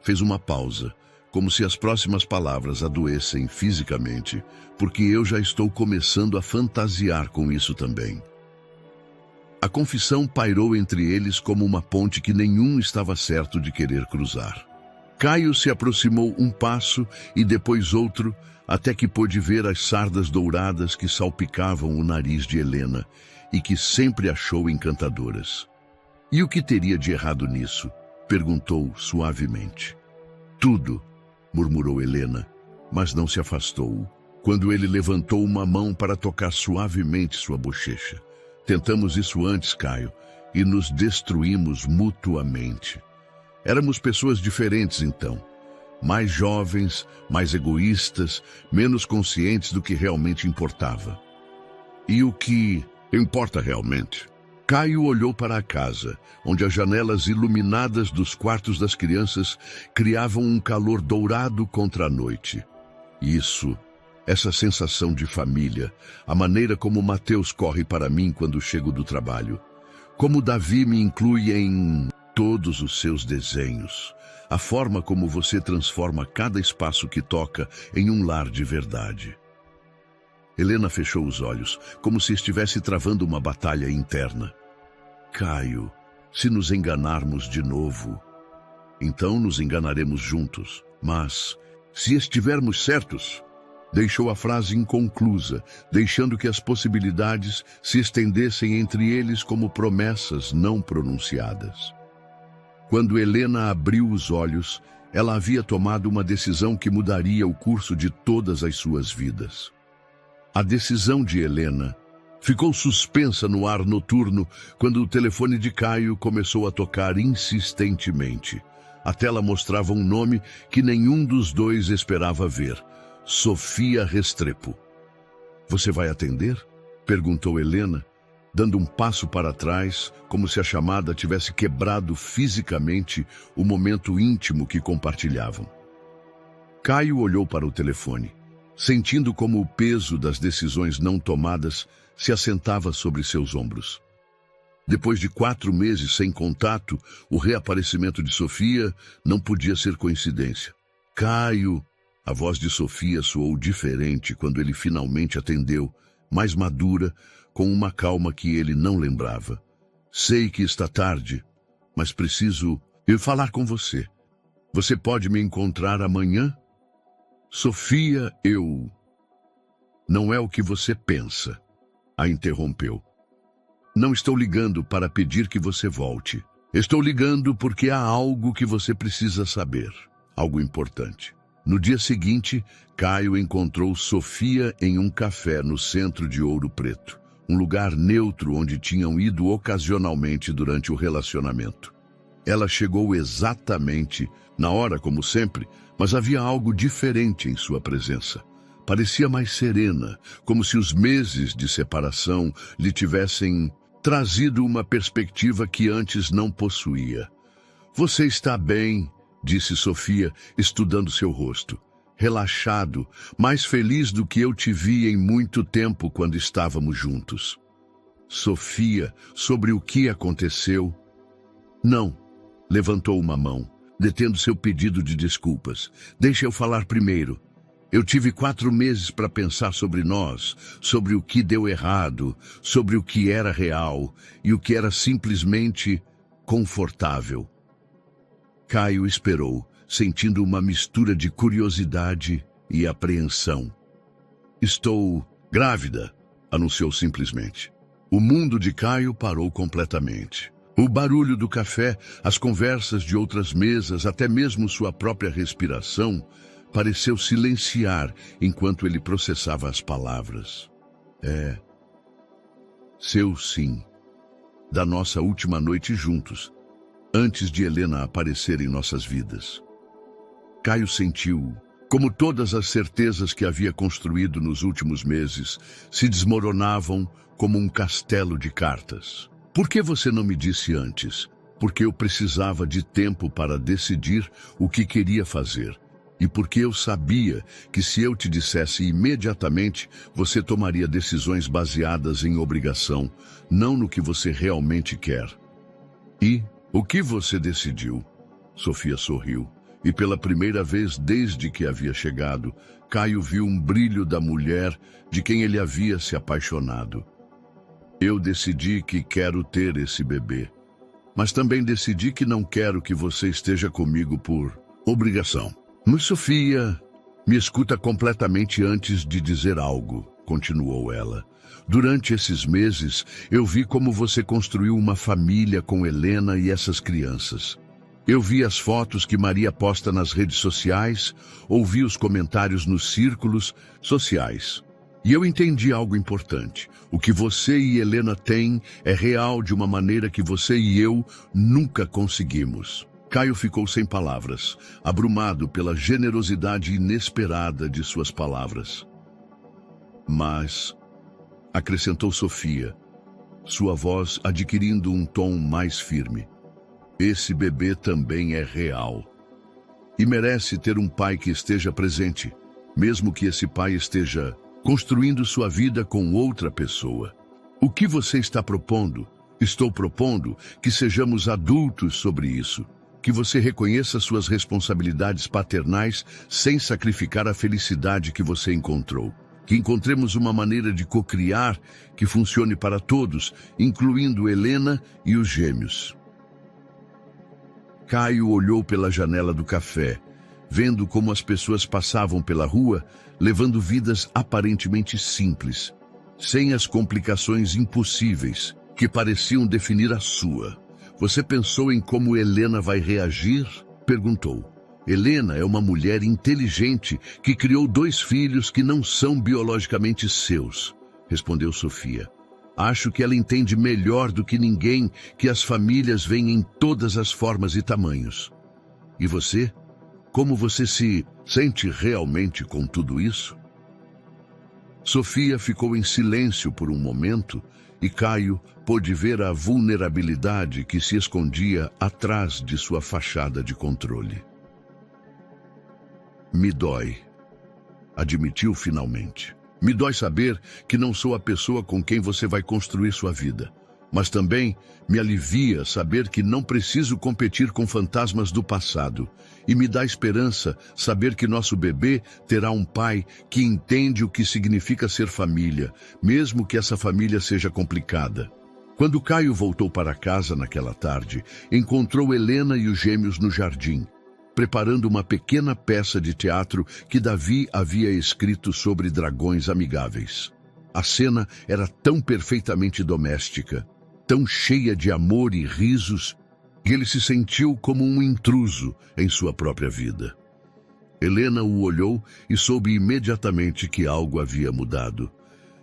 S1: Fez uma pausa, como se as próximas palavras adoecem fisicamente, porque eu já estou começando a fantasiar com isso também. A confissão pairou entre eles como uma ponte que nenhum estava certo de querer cruzar. Caio se aproximou um passo e depois outro, até que pôde ver as sardas douradas que salpicavam o nariz de Helena e que sempre achou encantadoras. E o que teria de errado nisso? Perguntou suavemente. Tudo, murmurou Helena, mas não se afastou, quando ele levantou uma mão para tocar suavemente sua bochecha. Tentamos isso antes, Caio, e nos destruímos mutuamente. Éramos pessoas diferentes então, mais jovens, mais egoístas, menos conscientes do que realmente importava. E o que importa realmente? Caio olhou para a casa, onde as janelas iluminadas dos quartos das crianças criavam um calor dourado contra a noite. Isso, essa sensação de família, a maneira como Mateus corre para mim quando chego do trabalho, como Davi me inclui em todos os seus desenhos, a forma como você transforma cada espaço que toca em um lar de verdade. Helena fechou os olhos, como se estivesse travando uma batalha interna. Caio, se nos enganarmos de novo, então nos enganaremos juntos. Mas, se estivermos certos... Deixou a frase inconclusa, deixando que as possibilidades se estendessem entre eles como promessas não pronunciadas. Quando Helena abriu os olhos, ela havia tomado uma decisão que mudaria o curso de todas as suas vidas. A decisão de Helena ficou suspensa no ar noturno quando o telefone de Caio começou a tocar insistentemente. A tela mostrava um nome que nenhum dos dois esperava ver. Sofia Restrepo. Você vai atender? Perguntou Helena, dando um passo para trás, como se a chamada tivesse quebrado fisicamente o momento íntimo que compartilhavam. Caio olhou para o telefone, sentindo como o peso das decisões não tomadas se assentava sobre seus ombros. Depois de 4 meses sem contato, o reaparecimento de Sofia não podia ser coincidência. Caio... A voz de Sofia soou diferente quando ele finalmente atendeu, mais madura, com uma calma que ele não lembrava. Sei que está tarde, mas preciso ir falar com você. Você pode me encontrar amanhã? Sofia, eu... Não é o que você pensa, a interrompeu. Não estou ligando para pedir que você volte. Estou ligando porque há algo que você precisa saber, algo importante. No dia seguinte, Caio encontrou Sofia em um café no centro de Ouro Preto, um lugar neutro onde tinham ido ocasionalmente durante o relacionamento. Ela chegou exatamente na hora, como sempre, mas havia algo diferente em sua presença. Parecia mais serena, como se os meses de separação lhe tivessem trazido uma perspectiva que antes não possuía. Você está bem, disse Sofia, estudando seu rosto. Relaxado, mais feliz do que eu te vi em muito tempo quando estávamos juntos. Sofia, sobre o que aconteceu? Não, levantou uma mão, detendo seu pedido de desculpas. Deixa eu falar primeiro. Eu tive 4 meses para pensar sobre nós, sobre o que deu errado, sobre o que era real e o que era simplesmente confortável. Caio esperou, sentindo uma mistura de curiosidade e apreensão. Estou grávida, anunciou simplesmente. O mundo de Caio parou completamente. O barulho do café, as conversas de outras mesas, até mesmo sua própria respiração, pareceu silenciar enquanto ele processava as palavras. Seu sim, da nossa última noite juntos, antes de Helena aparecer em nossas vidas. Caio sentiu, como todas as certezas que havia construído nos últimos meses, se desmoronavam como um castelo de cartas. Por que você não me disse antes? Porque eu precisava de tempo para decidir o que queria fazer. E porque eu sabia que se eu te dissesse imediatamente, você tomaria decisões baseadas em obrigação, não no que você realmente quer. E o que você decidiu? Sofia sorriu, e pela primeira vez desde que havia chegado, Caio viu um brilho da mulher de quem ele havia se apaixonado. Eu decidi que quero ter esse bebê, mas também decidi que não quero que você esteja comigo por obrigação. Mas Sofia, me escuta completamente antes de dizer algo, continuou ela. Durante esses meses, eu vi como você construiu uma família com Helena e essas crianças. Eu vi as fotos que Maria posta nas redes sociais, ouvi os comentários nos círculos sociais. E eu entendi algo importante. O que você e Helena têm é real de uma maneira que você e eu nunca conseguimos. Caio ficou sem palavras, abrumado pela generosidade inesperada de suas palavras. Mas, acrescentou Sofia, sua voz adquirindo um tom mais firme, esse bebê também é real. E merece ter um pai que esteja presente, mesmo que esse pai esteja construindo sua vida com outra pessoa. O que você está propondo? Estou propondo que sejamos adultos sobre isso. Que você reconheça suas responsabilidades paternais sem sacrificar a felicidade que você encontrou. Que encontremos uma maneira de cocriar que funcione para todos, incluindo Helena e os gêmeos. Caio olhou pela janela do café, vendo como as pessoas passavam pela rua, levando vidas aparentemente simples, sem as complicações impossíveis que pareciam definir a sua. Você pensou em como Helena vai reagir? Perguntou. Helena é uma mulher inteligente que criou 2 filhos que não são biologicamente seus, respondeu Sofia. Acho que ela entende melhor do que ninguém que as famílias vêm em todas as formas e tamanhos. E você? Como você se sente realmente com tudo isso? Sofia ficou em silêncio por um momento e Caio pôde ver a vulnerabilidade que se escondia atrás de sua fachada de controle. Me dói, admitiu finalmente. Me dói saber que não sou a pessoa com quem você vai construir sua vida. Mas também me alivia saber que não preciso competir com fantasmas do passado. E me dá esperança saber que nosso bebê terá um pai que entende o que significa ser família, mesmo que essa família seja complicada. Quando Caio voltou para casa naquela tarde, encontrou Helena e os gêmeos no jardim, preparando uma pequena peça de teatro que Davi havia escrito sobre dragões amigáveis. A cena era tão perfeitamente doméstica, tão cheia de amor e risos, que ele se sentiu como um intruso em sua própria vida. Helena o olhou e soube imediatamente que algo havia mudado.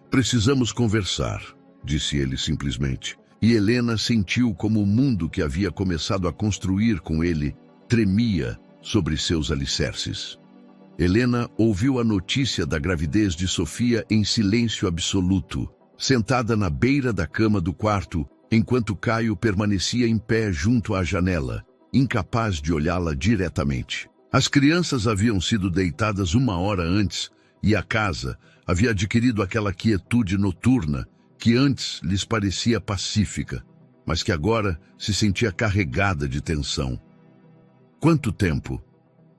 S1: Precisamos conversar, disse ele simplesmente. E Helena sentiu como o mundo que havia começado a construir com ele tremia sobre seus alicerces. Helena ouviu a notícia da gravidez de Sofia em silêncio absoluto, sentada na beira da cama do quarto, enquanto Caio permanecia em pé junto à janela, incapaz de olhá-la diretamente. As crianças haviam sido deitadas 1 hora antes, e a casa havia adquirido aquela quietude noturna que antes lhes parecia pacífica, mas que agora se sentia carregada de tensão. Quanto tempo?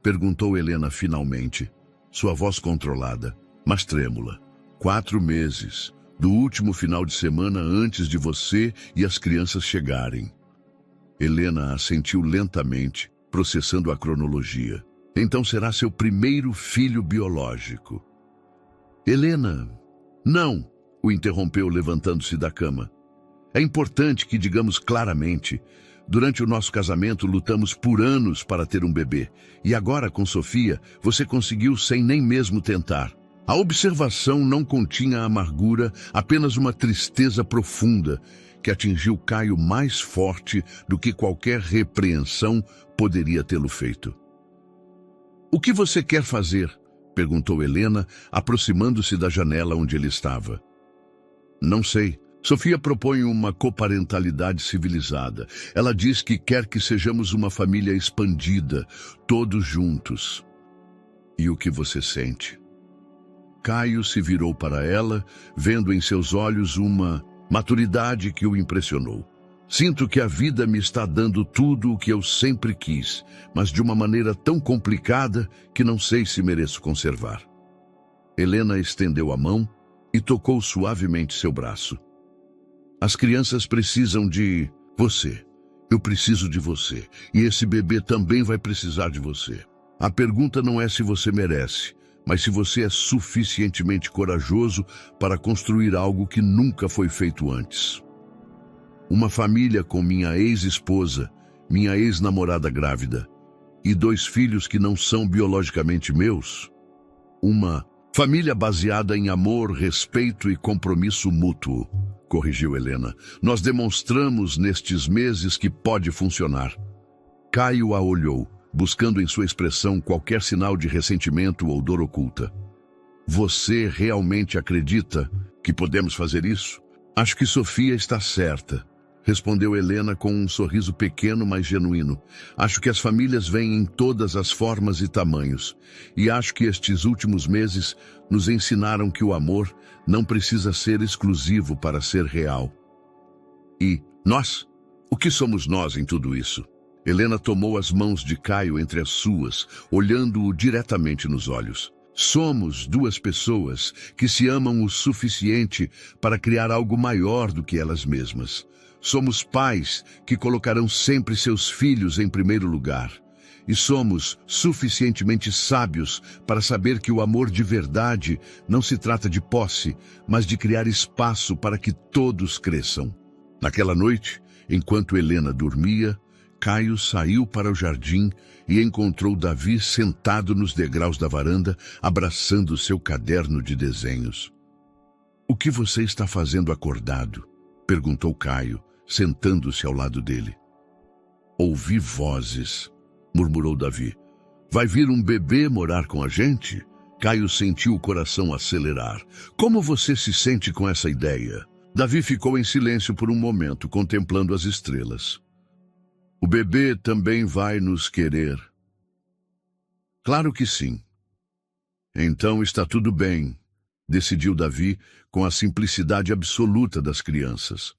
S1: Perguntou Helena finalmente, sua voz controlada, mas trêmula. 4 meses, do último final de semana antes de você e as crianças chegarem. Helena assentiu lentamente, processando a cronologia. Então será seu primeiro filho biológico. Helena, não, o interrompeu levantando-se da cama. É importante que digamos claramente. Durante o nosso casamento, lutamos por anos para ter um bebê. E agora, com Sofia, você conseguiu sem nem mesmo tentar. A observação não continha amargura, apenas uma tristeza profunda que atingiu Caio mais forte do que qualquer repreensão poderia tê-lo feito. O que você quer fazer? Perguntou Helena, aproximando-se da janela onde ele estava. Não sei. Sofia propõe uma coparentalidade civilizada. Ela diz que quer que sejamos uma família expandida, todos juntos. E o que você sente? Caio se virou para ela, vendo em seus olhos uma maturidade que o impressionou. Sinto que a vida me está dando tudo o que eu sempre quis, mas de uma maneira tão complicada que não sei se mereço conservar. Helena estendeu a mão e tocou suavemente seu braço. As crianças precisam de você. Eu preciso de você. E esse bebê também vai precisar de você. A pergunta não é se você merece, mas se você é suficientemente corajoso para construir algo que nunca foi feito antes. Uma família com minha ex-esposa, minha ex-namorada grávida e 2 filhos que não são biologicamente meus. Uma família baseada em amor, respeito e compromisso mútuo, corrigiu Helena. Nós demonstramos nestes meses que pode funcionar. Caio a olhou, buscando em sua expressão qualquer sinal de ressentimento ou dor oculta. Você realmente acredita que podemos fazer isso? Acho que Sofia está certa, respondeu Helena com um sorriso pequeno, mas genuíno. Acho que as famílias vêm em todas as formas e tamanhos, e acho que estes últimos meses nos ensinaram que o amor não precisa ser exclusivo para ser real. E nós? O que somos nós em tudo isso? Helena tomou as mãos de Caio entre as suas, olhando-o diretamente nos olhos. Somos 2 pessoas que se amam o suficiente para criar algo maior do que elas mesmas. Somos pais que colocarão sempre seus filhos em primeiro lugar. E somos suficientemente sábios para saber que o amor de verdade não se trata de posse, mas de criar espaço para que todos cresçam. Naquela noite, enquanto Helena dormia, Caio saiu para o jardim e encontrou Davi sentado nos degraus da varanda, abraçando seu caderno de desenhos. "O que você está fazendo acordado?" perguntou Caio, sentando-se ao lado dele. "Ouvi vozes", murmurou Davi. "Vai vir um bebê morar com a gente?" Caio sentiu o coração acelerar. "Como você se sente com essa ideia?" Davi ficou em silêncio por um momento, contemplando as estrelas. "O bebê também vai nos querer." "Claro que sim." "Então está tudo bem", decidiu Davi com a simplicidade absoluta das crianças.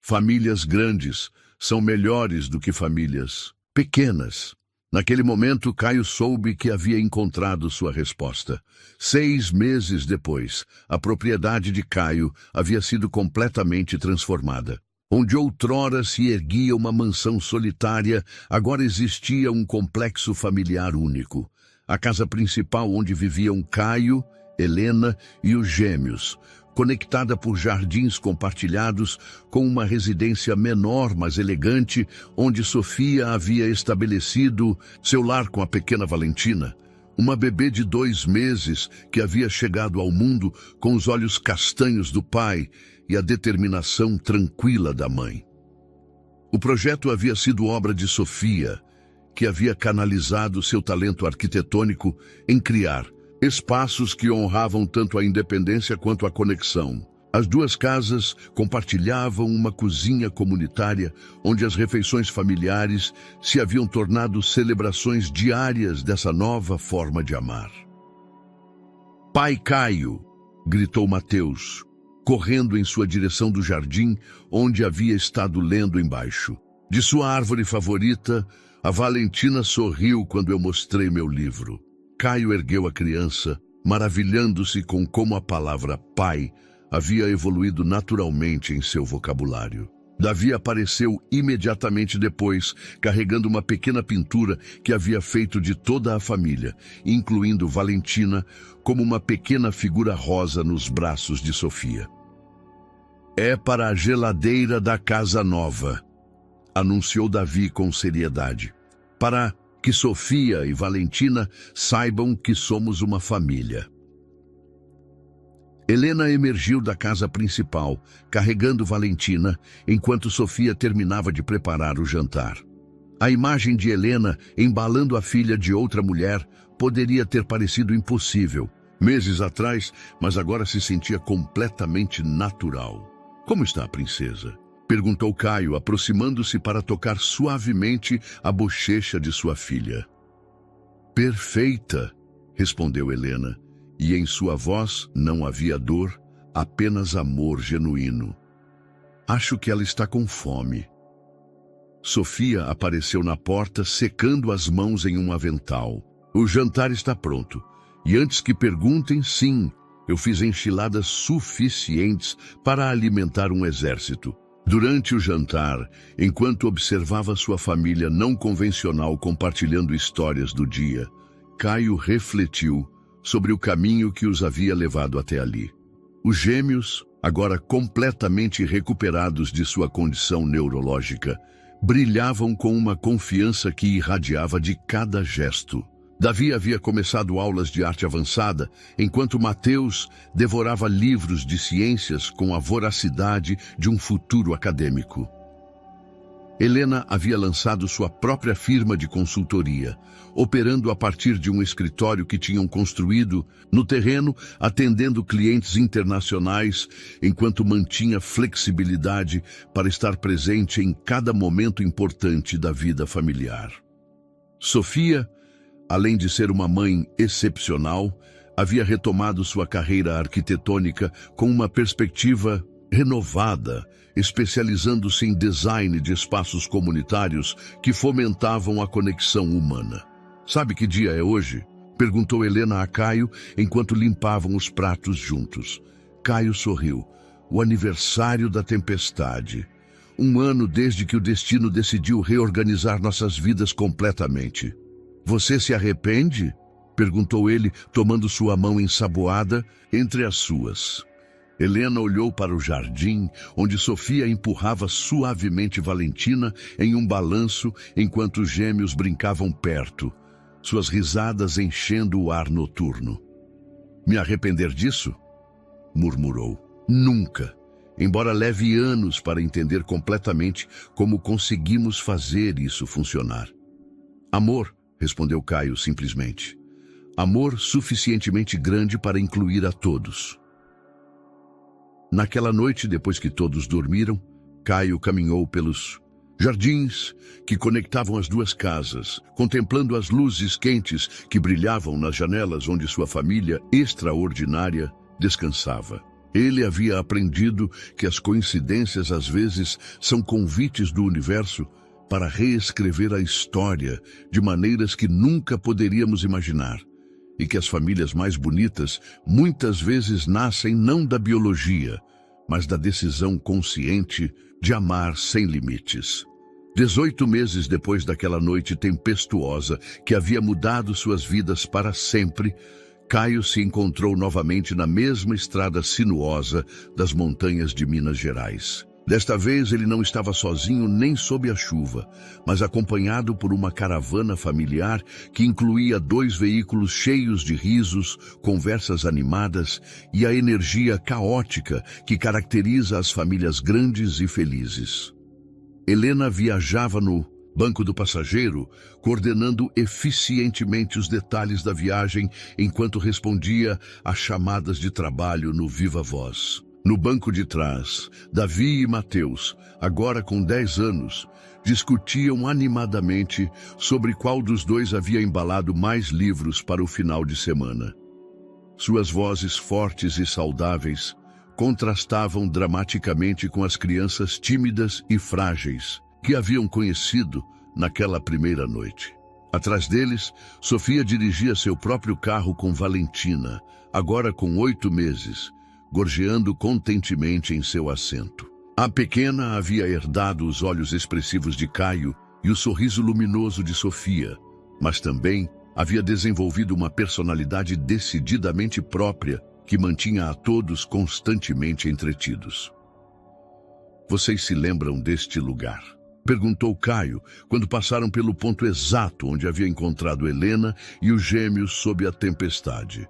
S1: Famílias grandes são melhores do que famílias pequenas. Naquele momento, Caio soube que havia encontrado sua resposta. 6 meses depois, a propriedade de Caio havia sido completamente transformada. Onde outrora se erguia uma mansão solitária, agora existia um complexo familiar único. A casa principal onde viviam Caio, Helena e os gêmeos, conectada por jardins compartilhados com uma residência menor, mas elegante, onde Sofia havia estabelecido seu lar com a pequena Valentina, uma bebê de 2 meses que havia chegado ao mundo com os olhos castanhos do pai e a determinação tranquila da mãe. O projeto havia sido obra de Sofia, que havia canalizado seu talento arquitetônico em criar espaços que honravam tanto a independência quanto a conexão. As 2 casas compartilhavam uma cozinha comunitária, onde as refeições familiares se haviam tornado celebrações diárias dessa nova forma de amar. "Pai Caio!" gritou Mateus, correndo em sua direção do jardim, onde havia estado lendo embaixo. De sua árvore favorita, a Valentina sorriu quando eu mostrei meu livro. Caio ergueu a criança, maravilhando-se com como a palavra pai havia evoluído naturalmente em seu vocabulário. Davi apareceu imediatamente depois, carregando uma pequena pintura que havia feito de toda a família, incluindo Valentina, como uma pequena figura rosa nos braços de Sofia. "É para a geladeira da casa nova", anunciou Davi com seriedade, "para que Sofia e Valentina saibam que somos uma família." Helena emergiu da casa principal, carregando Valentina, enquanto Sofia terminava de preparar o jantar. A imagem de Helena embalando a filha de outra mulher poderia ter parecido impossível meses atrás, mas agora se sentia completamente natural. "Como está a princesa?" perguntou Caio, aproximando-se para tocar suavemente a bochecha de sua filha. "Perfeita", respondeu Helena, e em sua voz não havia dor, apenas amor genuíno. "Acho que ela está com fome." Sofia apareceu na porta, secando as mãos em um avental. "O jantar está pronto. E antes que perguntem, sim, Eu fiz enchiladas suficientes para alimentar um exército. Durante o jantar, enquanto observava sua família não convencional compartilhando histórias do dia, Caio refletiu sobre o caminho que os havia levado até ali. Os gêmeos, agora completamente recuperados de sua condição neurológica, brilhavam com uma confiança que irradiava de cada gesto. Davi havia começado aulas de arte avançada, enquanto Mateus devorava livros de ciências com a voracidade de um futuro acadêmico. Helena havia lançado sua própria firma de consultoria, operando a partir de um escritório que tinham construído no terreno, atendendo clientes internacionais, enquanto mantinha flexibilidade para estar presente em cada momento importante da vida familiar. Sofia, além de ser uma mãe excepcional, havia retomado sua carreira arquitetônica com uma perspectiva renovada, especializando-se em design de espaços comunitários que fomentavam a conexão humana. "Sabe que dia é hoje?" perguntou Helena a Caio enquanto limpavam os pratos juntos. Caio sorriu. "O aniversário da tempestade. 1 ano desde que o destino decidiu reorganizar nossas vidas completamente." "Você se arrepende?" perguntou ele, tomando sua mão ensaboada entre as suas. Helena olhou para o jardim, onde Sofia empurrava suavemente Valentina em um balanço enquanto os gêmeos brincavam perto, suas risadas enchendo o ar noturno. "Me arrepender disso?" murmurou. "Nunca, embora leve anos para entender completamente como conseguimos fazer isso funcionar." "Amor", respondeu Caio simplesmente. "Amor suficientemente grande para incluir a todos." Naquela noite, depois que todos dormiram, Caio caminhou pelos jardins que conectavam as duas casas, contemplando as luzes quentes que brilhavam nas janelas onde sua família extraordinária descansava. Ele havia aprendido que as coincidências às vezes são convites do universo para reescrever a história de maneiras que nunca poderíamos imaginar, e que as famílias mais bonitas muitas vezes nascem não da biologia, mas da decisão consciente de amar sem limites. 18 meses depois daquela noite tempestuosa que havia mudado suas vidas para sempre, Caio se encontrou novamente na mesma estrada sinuosa das montanhas de Minas Gerais. Desta vez ele não estava sozinho nem sob a chuva, mas acompanhado por uma caravana familiar que incluía 2 veículos cheios de risos, conversas animadas e a energia caótica que caracteriza as famílias grandes e felizes. Helena viajava no banco do passageiro, coordenando eficientemente os detalhes da viagem enquanto respondia a chamadas de trabalho no Viva Voz. No banco de trás, Davi e Mateus, agora com 10 anos, discutiam animadamente sobre qual dos dois havia embalado mais livros para o final de semana. Suas vozes fortes e saudáveis contrastavam dramaticamente com as crianças tímidas e frágeis que haviam conhecido naquela primeira noite. Atrás deles, Sofia dirigia seu próprio carro com Valentina, agora com 8 meses, gorjeando contentemente em seu assento. A pequena havia herdado os olhos expressivos de Caio e o sorriso luminoso de Sofia, mas também havia desenvolvido uma personalidade decididamente própria que mantinha a todos constantemente entretidos. "Vocês se lembram deste lugar?" perguntou Caio, quando passaram pelo ponto exato onde havia encontrado Helena e os gêmeos sob a tempestade.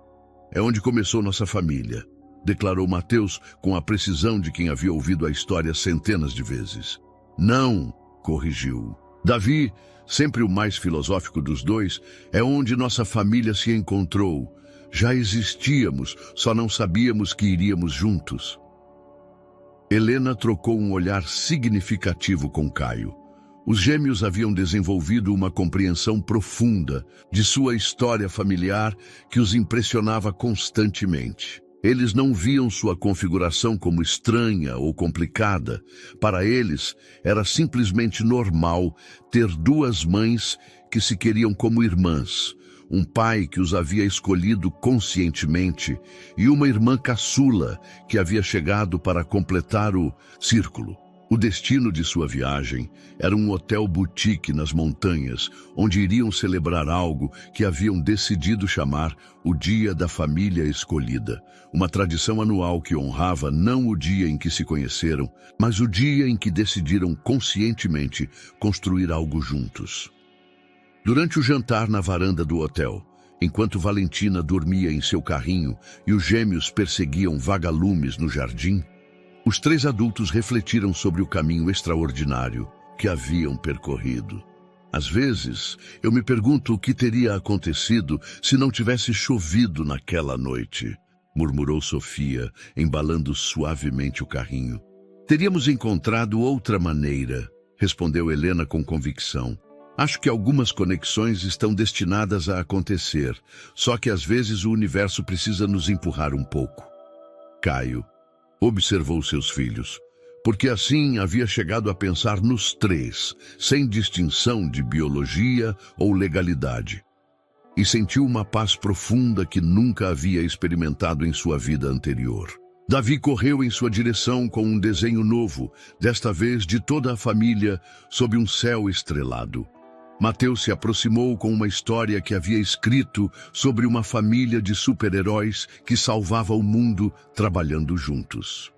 S1: "É onde começou nossa família", declarou Mateus com a precisão de quem havia ouvido a história centenas de vezes. "Não", corrigiu. "Davi, sempre o mais filosófico dos dois, é onde nossa família se encontrou. Já existíamos, só não sabíamos que iríamos juntos." Helena trocou um olhar significativo com Caio. Os gêmeos haviam desenvolvido uma compreensão profunda de sua história familiar que os impressionava constantemente. Eles não viam sua configuração como estranha ou complicada. Para eles, era simplesmente normal ter 2 mães que se queriam como irmãs, um pai que os havia escolhido conscientemente e uma irmã caçula que havia chegado para completar o círculo. O destino de sua viagem era um hotel boutique nas montanhas, onde iriam celebrar algo que haviam decidido chamar o Dia da Família Escolhida, uma tradição anual que honrava não o dia em que se conheceram, mas o dia em que decidiram conscientemente construir algo juntos. Durante o jantar na varanda do hotel, enquanto Valentina dormia em seu carrinho e os gêmeos perseguiam vagalumes no jardim, os três adultos refletiram sobre o caminho extraordinário que haviam percorrido. Às vezes, eu me pergunto o que teria acontecido se não tivesse chovido naquela noite, murmurou Sofia, embalando suavemente o carrinho. Teríamos encontrado outra maneira, respondeu Helena com convicção. Acho que algumas conexões estão destinadas a acontecer, só que às vezes o universo precisa nos empurrar um pouco. Caio observou seus filhos, porque assim havia chegado a pensar nos três, sem distinção de biologia ou legalidade, e sentiu uma paz profunda que nunca havia experimentado em sua vida anterior. Davi correu em sua direção com um desenho novo, desta vez de toda a família, sob um céu estrelado. Mateus se aproximou com uma história que havia escrito sobre uma família de super-heróis que salvava o mundo trabalhando juntos.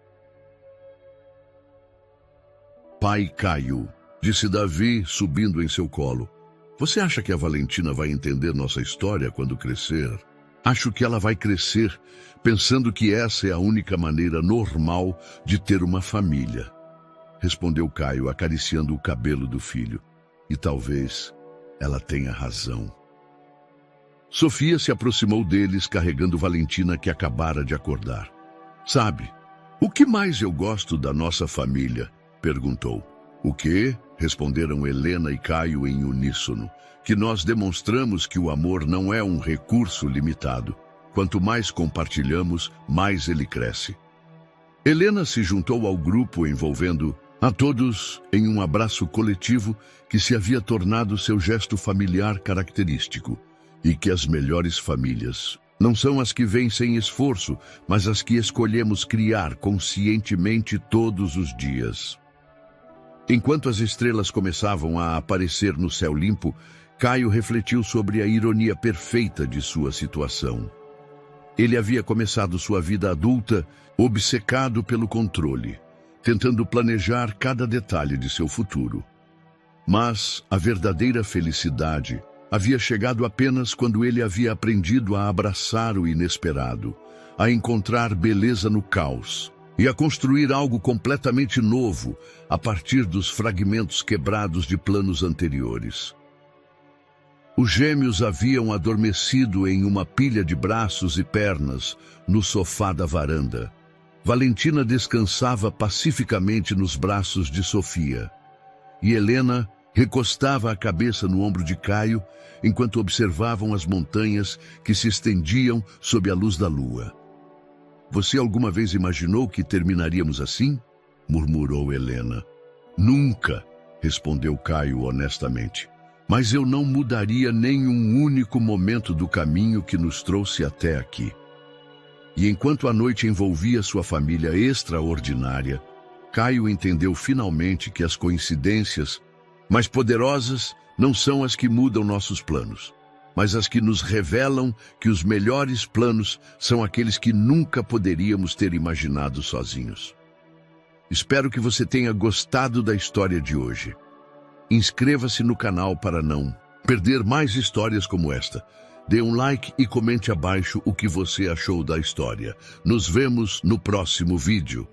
S1: Pai Caio, disse Davi, subindo em seu colo. Você acha que a Valentina vai entender nossa história quando crescer? Acho que ela vai crescer pensando que essa é a única maneira normal de ter uma família, respondeu Caio, acariciando o cabelo do filho. E talvez ela tenha razão. Sofia se aproximou deles, carregando Valentina, que acabara de acordar. Sabe, o que mais eu gosto da nossa família? Perguntou. O quê? Responderam Helena e Caio em uníssono. Que nós demonstramos que o amor não é um recurso limitado. Quanto mais compartilhamos, mais ele cresce. Helena se juntou ao grupo, envolvendo a todos em um abraço coletivo que se havia tornado seu gesto familiar característico, e que as melhores famílias não são as que vêm sem esforço, mas as que escolhemos criar conscientemente todos os dias. Enquanto as estrelas começavam a aparecer no céu limpo, Caio refletiu sobre a ironia perfeita de sua situação. Ele havia começado sua vida adulta obcecado pelo controle, tentando planejar cada detalhe de seu futuro. Mas a verdadeira felicidade havia chegado apenas quando ele havia aprendido a abraçar o inesperado, a encontrar beleza no caos e a construir algo completamente novo a partir dos fragmentos quebrados de planos anteriores. Os gêmeos haviam adormecido em uma pilha de braços e pernas no sofá da varanda. Valentina descansava pacificamente nos braços de Sofia, e Helena recostava a cabeça no ombro de Caio enquanto observavam as montanhas que se estendiam sob a luz da lua. Você alguma vez imaginou que terminaríamos assim? Murmurou Helena. Nunca, respondeu Caio honestamente. Mas eu não mudaria nem um único momento do caminho que nos trouxe até aqui. E enquanto a noite envolvia sua família extraordinária, Caio entendeu finalmente que as coincidências mais poderosas não são as que mudam nossos planos, mas as que nos revelam que os melhores planos são aqueles que nunca poderíamos ter imaginado sozinhos. Espero que você tenha gostado da história de hoje. Inscreva-se no canal para não perder mais histórias como esta. Dê um like e comente abaixo o que você achou da história. Nos vemos no próximo vídeo.